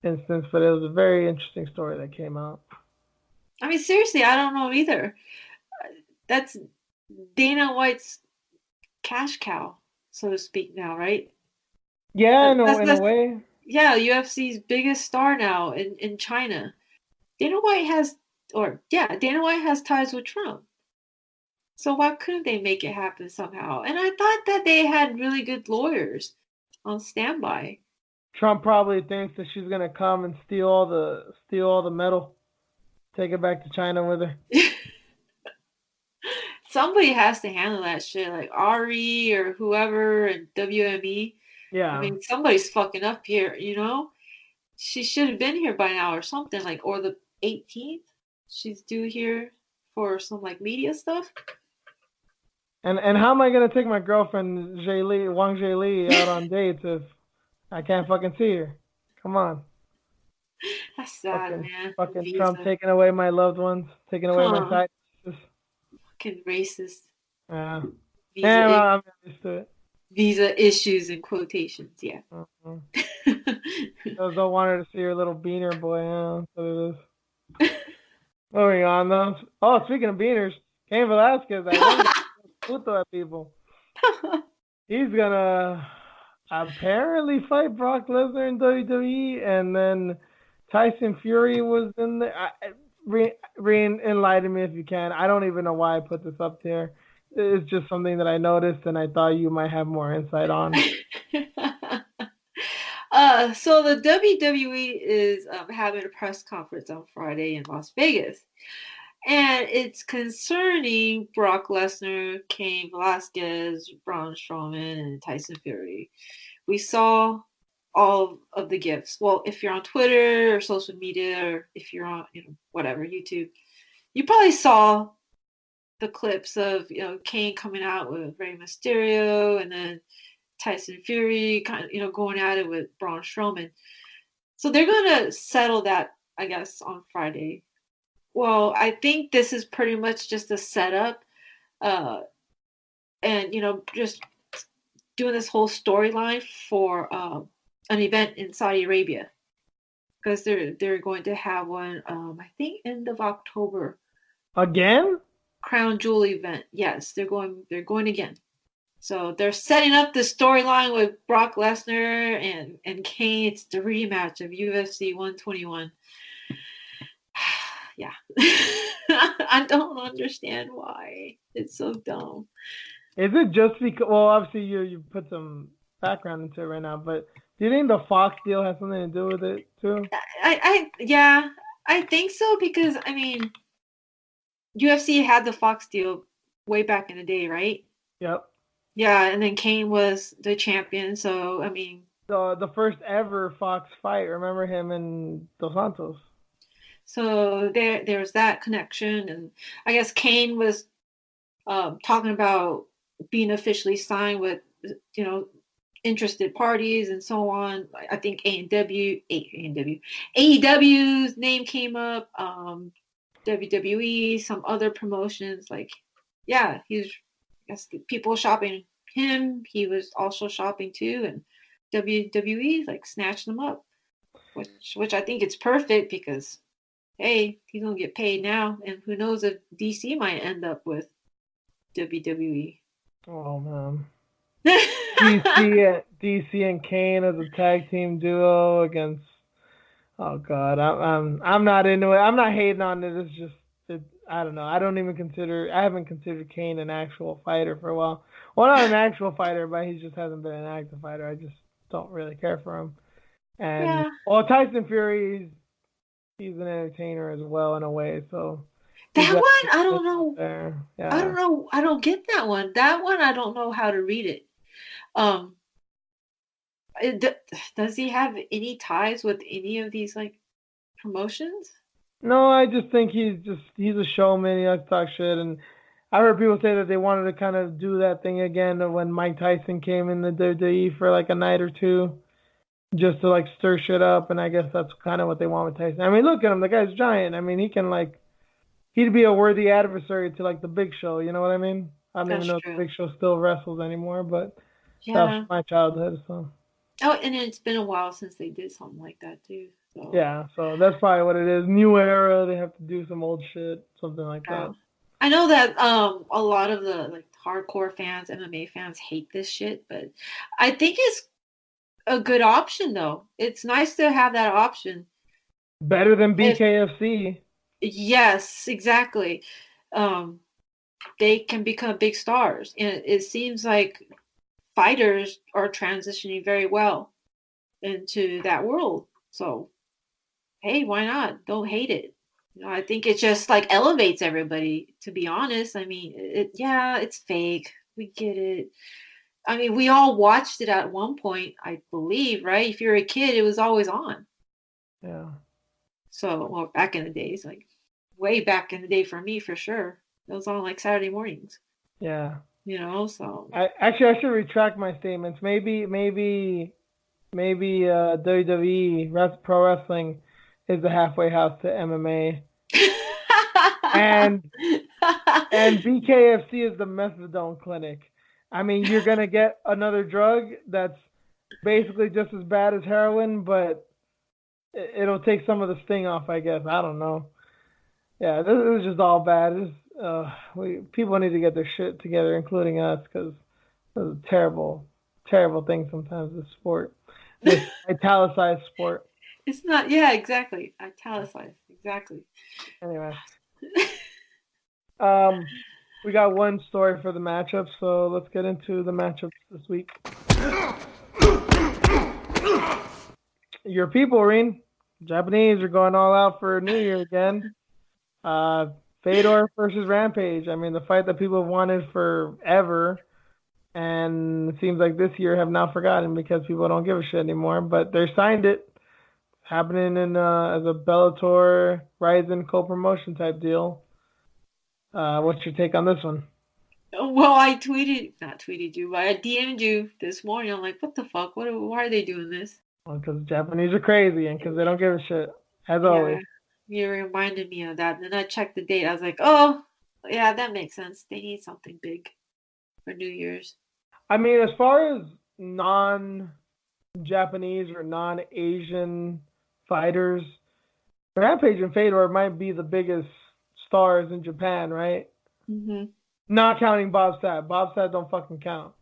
instance, but it was a very interesting story that came out. I mean, seriously, I don't know either. That's Dana White's cash cow, so to speak, now, right? Yeah, in a, in a That's way. yeah, UFC's biggest star now in China. Dana White has, or yeah, Dana White has ties with Trump. So why couldn't they make it happen somehow? And I thought that they had really good lawyers on standby. Trump probably thinks that she's gonna come and steal all the metal, take it back to China with her. Somebody has to handle that shit, like Ari or whoever and WME. I Yeah. mean, somebody's fucking up here, you know? She should have been here by now or something, like, or the 18th. She's due here for some like media stuff. And how am I gonna take my girlfriend Wang Li out on dates if I can't fucking see her? Come on. That's sad, Fucking man. fucking Trump Visa. taking away my loved ones, taking away my Huh. side pieces. Fucking racist. Yeah. Visa Yeah, i- well, I'm used to it. visa issues in quotations, yeah. Mm-hmm. Those don't want her to see her little beaner boy. Yeah, that's what it is. Moving on though. Oh, speaking of beaners, Cain Velasquez, that one guy puto at people. He's gonna apparently fight Brock Lesnar in WWE, and then Tyson Fury was in there. Enlighten me if you can. I don't even know why I put this up there. It's just something that I noticed, and I thought you might have more insight on. So the WWE is having a press conference on Friday in Las Vegas, and it's concerning Brock Lesnar, Cain Velasquez, Braun Strowman, and Tyson Fury. We saw all of the gifts. Well, if you're on Twitter or social media, or if you're on, whatever, YouTube, you probably saw the clips of, Cain coming out with Rey Mysterio and then Tyson Fury kind of, going at it with Braun Strowman. So they're going to settle that, I guess, on Friday. Well, I think this is pretty much just a setup, uh, and just doing this whole storyline for an event in Saudi Arabia because they're going to have one, I think end of October. Again? Crown Jewel event. Yes, they're going again. So they're setting up the storyline with Brock Lesnar and Cain. It's the rematch of UFC 121. Yeah. I don't understand why. It's so dumb. Is it just because? Well, obviously you put some background into it right now, but do you think the Fox deal has something to do with it too? Yeah, I think so because I mean UFC had the Fox deal way back in the day, right? Yep. Yeah, and then Cain was the champion, so I mean, The first ever Fox fight. Remember him and Dos Santos? so there's that connection, and I guess Cain was talking about being officially signed with you know interested parties and so on. I think AEW's name came up. WWE, some other promotions. Like, yeah, he's I guess people shopping him. He was also shopping too, and WWE like snatched them up, which I think it's perfect because hey, he's gonna get paid now, and who knows if DC might end up with WWE. Oh man. DC and Cain as a tag team duo against. Oh God, I'm not into it. I'm not hating on it. It's just I don't know. I haven't considered Cain an actual fighter for a while. Well, not an actual fighter, but he just hasn't been an active fighter. I just don't really care for him. And Yeah, well, Tyson Fury, he's an entertainer as well in a way. So he's that got one I this don't out know. there. I don't Yeah. know. I don't get that one. That one I don't know how to read it. Um, does he have any ties with any of these like promotions? No, I just think he's a showman. He likes to talk shit, and I heard people say that they wanted to kind of do that thing again when Mike Tyson came in the WWE for like a night or two, just to like stir shit up. And I guess that's kind of what they want with Tyson. I mean, look at him. The guy's giant. I mean, he'd be a worthy adversary to like the Big Show. You know what I mean? I don't even That's know if the true. Big Show still wrestles anymore, but that was Yeah. my childhood. So Oh, and it's been a while since they did something like that too. So yeah, so that's probably what it is. New era. They have to do some old shit, something like yeah. that. I know that a lot of the like hardcore fans, MMA fans hate this shit, but I think it's a good option though. It's nice to have that option. Better than If BKFC. yes, exactly. Um, they can become big stars, and it seems like fighters are transitioning very well into that world. So, hey, why not? Don't hate it. I think it just like elevates everybody, to be honest. I mean, yeah, it's fake. We get it. I mean, we all watched it at one point, I believe, right? If you're a kid, it was always on. Yeah. So, well, back in the days, like way back in the day for me, for sure. It was on like Saturday mornings, Yeah. so. I should retract my statements. Maybe WWE Pro Wrestling is the halfway house to MMA, and BKFC is the methadone clinic. I mean, you're gonna get another drug that's basically just as bad as heroin, but it'll take some of the sting off, I guess. I don't know. Yeah, this is just all bad. People need to get their shit together, including us, because this is a terrible, terrible thing sometimes. This sport, this italicized sport. It's not, yeah, exactly. Italicized, exactly. Anyway, um, we got one story for the matchup, so let's get into the matchups this week. Your people, Reen, Japanese are going all out for New Year again. Fedor versus Rampage. I mean, the fight that people have wanted forever, and it seems like this year have now forgotten because people don't give a shit anymore. But they signed it, happening in as a Bellator Ryzen co-promotion type deal. What's your take on this one? Well, I not tweeted you, but I DM'd you this morning. I'm like, what the fuck? Why are they doing this? Well, because Japanese are crazy and because they don't give a shit, as always. Yeah, you reminded me of that. And then I checked the date. I was like, oh, yeah, that makes sense. They need something big for New Year's. I mean, as far as non-Japanese or non-Asian fighters, Rampage and Fedor might be the biggest stars in Japan, right? Hmm. Not counting Bob Sapp. Bob Sapp don't fucking count.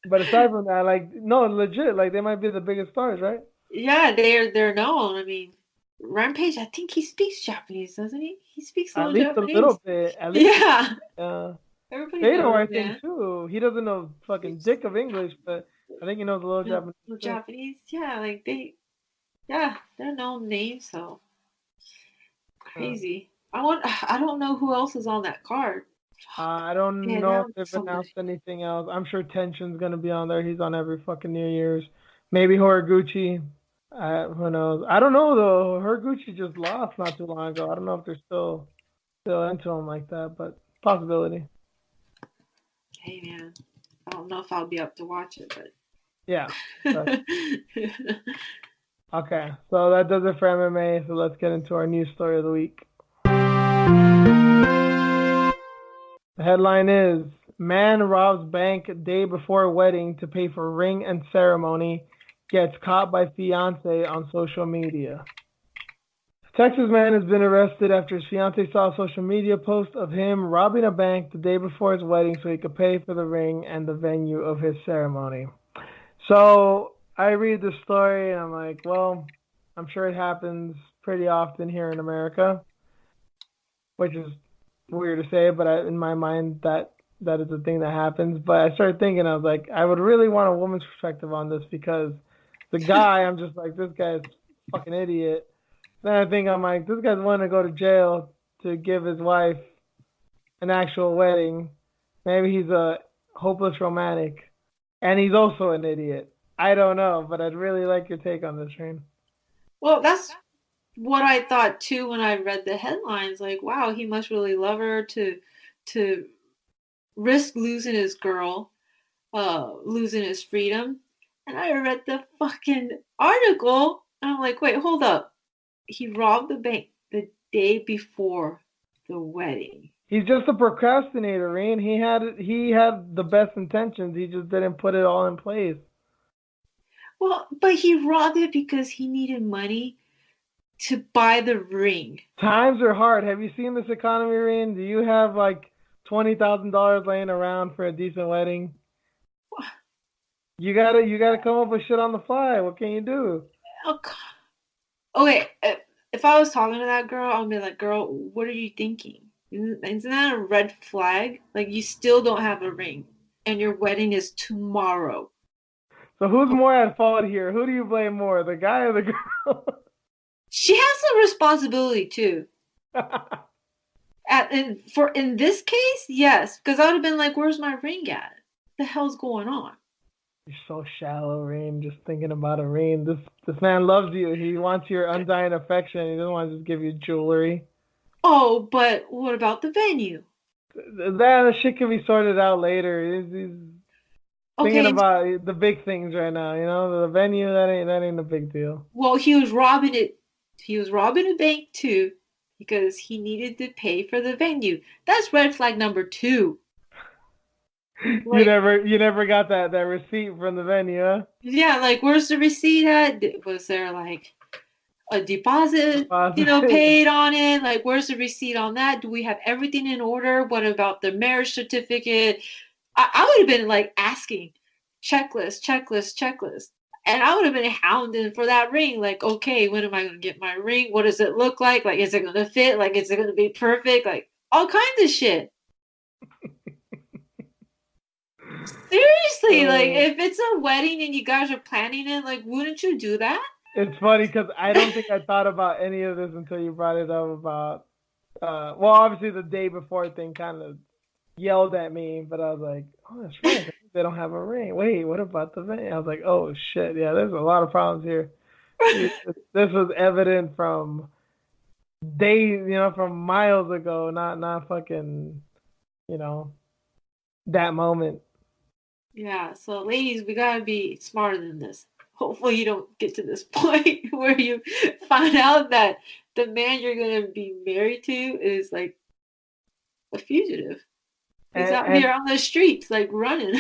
But aside from that, like, no, legit, like they might be the biggest stars, right? Yeah, they're known. I mean, Rampage, I think he speaks Japanese, doesn't he? He speaks a At little least a little Japanese. bit. At least, Yeah, uh, everybody Fedor, knows I think that. too. He doesn't know fucking dick of English, but I think he knows a little The Japanese too. Japanese, yeah, like yeah, they're known names, so Uh, crazy. I don't know who else is on that card. I don't Yeah, know if now they've somebody. announced anything else. I'm sure Tenshin's gonna be on there. He's on every fucking New Year's. Maybe Horiguchi. Who knows? I don't know though. Horiguchi just lost not too long ago. I don't know if they're still into him like that, but possibility. Hey man, I don't know if I'll be up to watch it, Yeah. but But okay. So that does it for MMA. So let's get into our news story of the week. The headline is Man robs bank day before wedding to pay for ring and ceremony, gets caught by fiance on social media. Texas man has been arrested after his fiance saw a social media post of him robbing a bank the day before his wedding so he could pay for the ring and the venue of his ceremony. So I read the story and I'm like, well, I'm sure it happens pretty often here in America, which is weird to say, but in my mind that is a thing that happens. But I started thinking, I was like, I would really want a woman's perspective on this because the guy, I'm just like, this guy's a fucking idiot. Then I think I'm like, this guy's wanting to go to jail to give his wife an actual wedding. Maybe he's a hopeless romantic, and he's also an idiot. I don't know, but I'd really like your take on this, Shane. Well, that's what I thought too when I read the headlines. Like, wow, he must really love her to risk losing his girl, losing his freedom. And I read the fucking article, and I'm like, wait, hold up. He robbed the bank the day before the wedding. He's just a procrastinator, Reen. He had the best intentions. He just didn't put it all in place. Well, but he robbed it because he needed money to buy the ring. Times are hard. Have you seen this economy, Reen? Do you have like $20,000 laying around for a decent wedding? You gotta come up with shit on the fly. What can you do? Oh, okay, if I was talking to that girl, I'd be like, girl, what are you thinking? Isn't that a red flag? Like, you still don't have a ring, and your wedding is tomorrow. So who's more at fault here? Who do you blame more, the guy or the girl? She has some responsibility too. In this case, yes, because I would have been like, "Where's my ring at? The hell's going on?" You're so shallow, Rain. Just thinking about a Rain. This man loves you. He wants your undying affection. He doesn't want to just give you jewelry. Oh, but what about the venue? That shit can be sorted out later. He's thinking Okay, about the big things right now. You know, the venue that ain't a big deal. well, he was robbing it. He was robbing a bank too because he needed to pay for the venue. That's red flag number two. You Like, never got that receipt from the venue, huh? yeah, like where's the receipt at? Was there like a deposit, Deposit. paid on it? Like, where's the receipt on that? Do we have everything in order? What about the marriage certificate? I would have been like asking, checklist, checklist, checklist. And I would have been hounding for that ring. Like, okay, when am I going to get my ring? What does it look like? Like, is it going to fit? Like, is it going to be perfect? Like, all kinds of shit. Seriously, like, So if it's a wedding and you guys are planning it, like, wouldn't you do that? it's funny because I don't think I thought about any of this until you brought it up about. Well, obviously the day before thing kind of yelled at me, but I was like, oh, that's right. They don't have a ring. Wait, what about the ring? I was like, oh shit, yeah, there's a lot of problems here. This was evident from days, from miles ago, not fucking, you know, that moment. Yeah, so ladies, we gotta be smarter than this. Hopefully, you don't get to this point where you find out that the man you're gonna be married to is like a fugitive. He's And out and here on the streets, like running.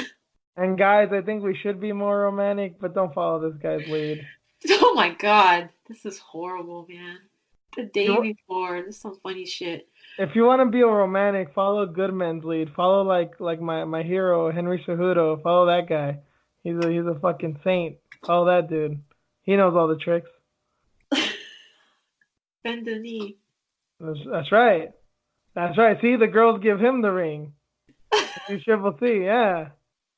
and guys, I think we should be more romantic, but don't follow this guy's lead. Oh my God, this is horrible, man. The day You, before, this is some funny shit. if you want to be a romantic, follow Goodman's lead. Follow like my hero Henry Cejudo. Follow that guy. He's a fucking saint. Follow that dude. He knows all the tricks. Bend the knee. That's right. That's right. See, the girls give him the ring. You triple C, yeah.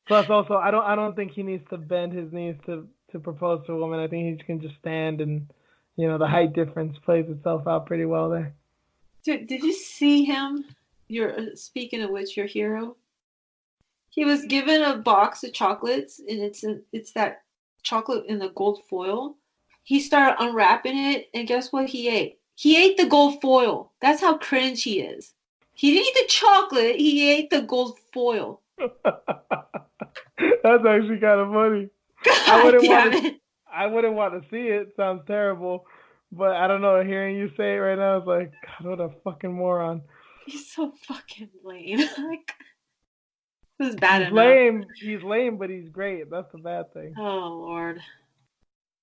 Plus, also, I don't think he needs to bend his knees to propose to a woman. I think he can just stand, and the height difference plays itself out pretty well there. Dude, did you see him? Speaking of which, your hero. He was given a box of chocolates, and it's that chocolate in the gold foil. He started unwrapping it, and guess what he ate? He ate the gold foil. That's how cringe he is. He didn't eat the chocolate, he ate the gold foil. That's actually kind of funny. I God wouldn't damn want to. it. I wouldn't want to see it. Sounds terrible, but I don't know. Hearing you say it right now, it's like, God, what a fucking moron. He's so fucking lame. Like, this is bad He's enough. lame. He's lame, but he's great. That's the bad thing. Oh, Lord.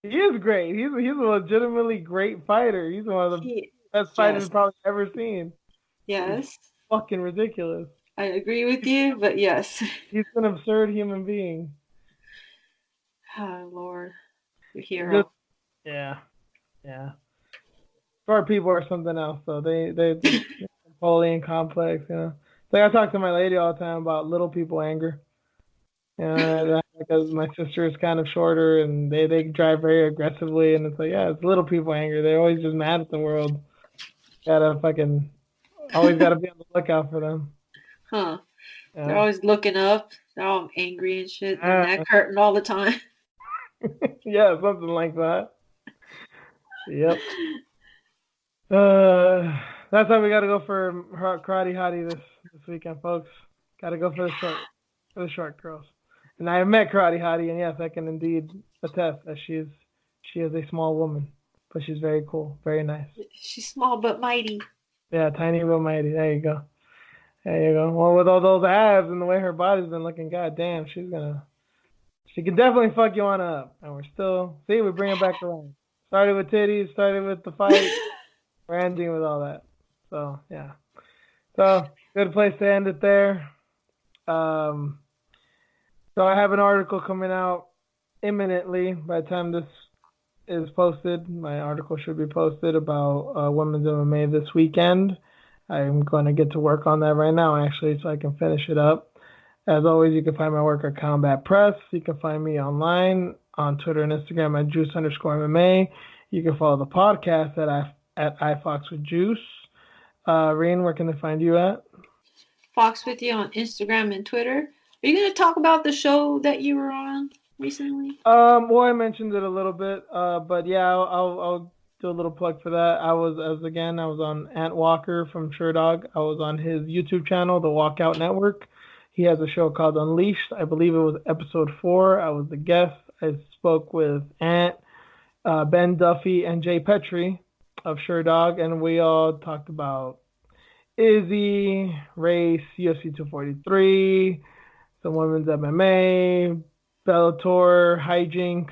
He is great. He's a legitimately great fighter. He's one of the best fighters Yes. I've probably ever seen. He's Yes. fucking ridiculous. I agree with you, but yes. He's an absurd human being. Oh Lord, your Just hero. yeah, yeah. Short people are something else though. They Napoleon complex. It's like I talk to my lady all the time about little people anger. Because my sister is kind of shorter and they drive very aggressively, and it's like, yeah, it's little people anger. They're always just mad at the world. Always gotta be on the lookout for them. Huh. They're Yeah. always looking up. They're all angry and shit. Their Uh, neck hurting all the time. yeah, something like that. Yep. That's how we gotta go for karate hottie this weekend, folks. Gotta go for the short girls. And I have met karate hottie, and yes, I can indeed attest that she is a small woman, but she's very cool, very nice. She's small but mighty. Yeah, tiny but mighty. There you go. There you go. Well, with all those abs and the way her body's been looking, goddamn, she can definitely fuck you on up. And we're still, see, we bring it back around. Started with titties, started with the fight, we're ending with all that. So, yeah. So, good place to end it there. So I have an article coming out imminently. By the time this is posted, my article should be posted about women's MMA this weekend. I'm going to get to work on that right now, actually, so I can finish it up. As always, you can find my work at Combat Press. You can find me online on Twitter and Instagram at Juice_MMA. You can follow the podcast at iFox with Juice. Reen, where can they find you at? Fox with you on Instagram and Twitter. Are you going to talk about the show that you were on recently? Well, I mentioned it a little bit, but yeah, I'll do a little plug for that. I was on Ant Walker from Sherdog. I was on his YouTube channel, the Walkout Network. He has a show called Unleashed. I believe it was episode 4. I was the guest. I spoke with Ant, Ben Duffy, and Jay Petrie of Sherdog, and we all talked about Izzy, race, UFC 243, some women's MMA, Bellator, hijinks,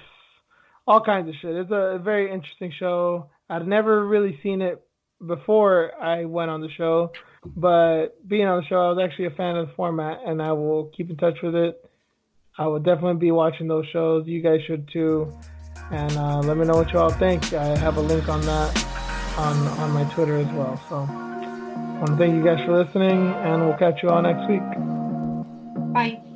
all kinds of shit. It's a very interesting show. I'd never really seen it before I went on the show, but being on the show, I was actually a fan of the format, and I will keep in touch with it. I will definitely be watching those shows. You guys should too. And let me know what you all think. I have a link on that on my Twitter as well. So I want to thank you guys for listening, and we'll catch you all next week. Bye.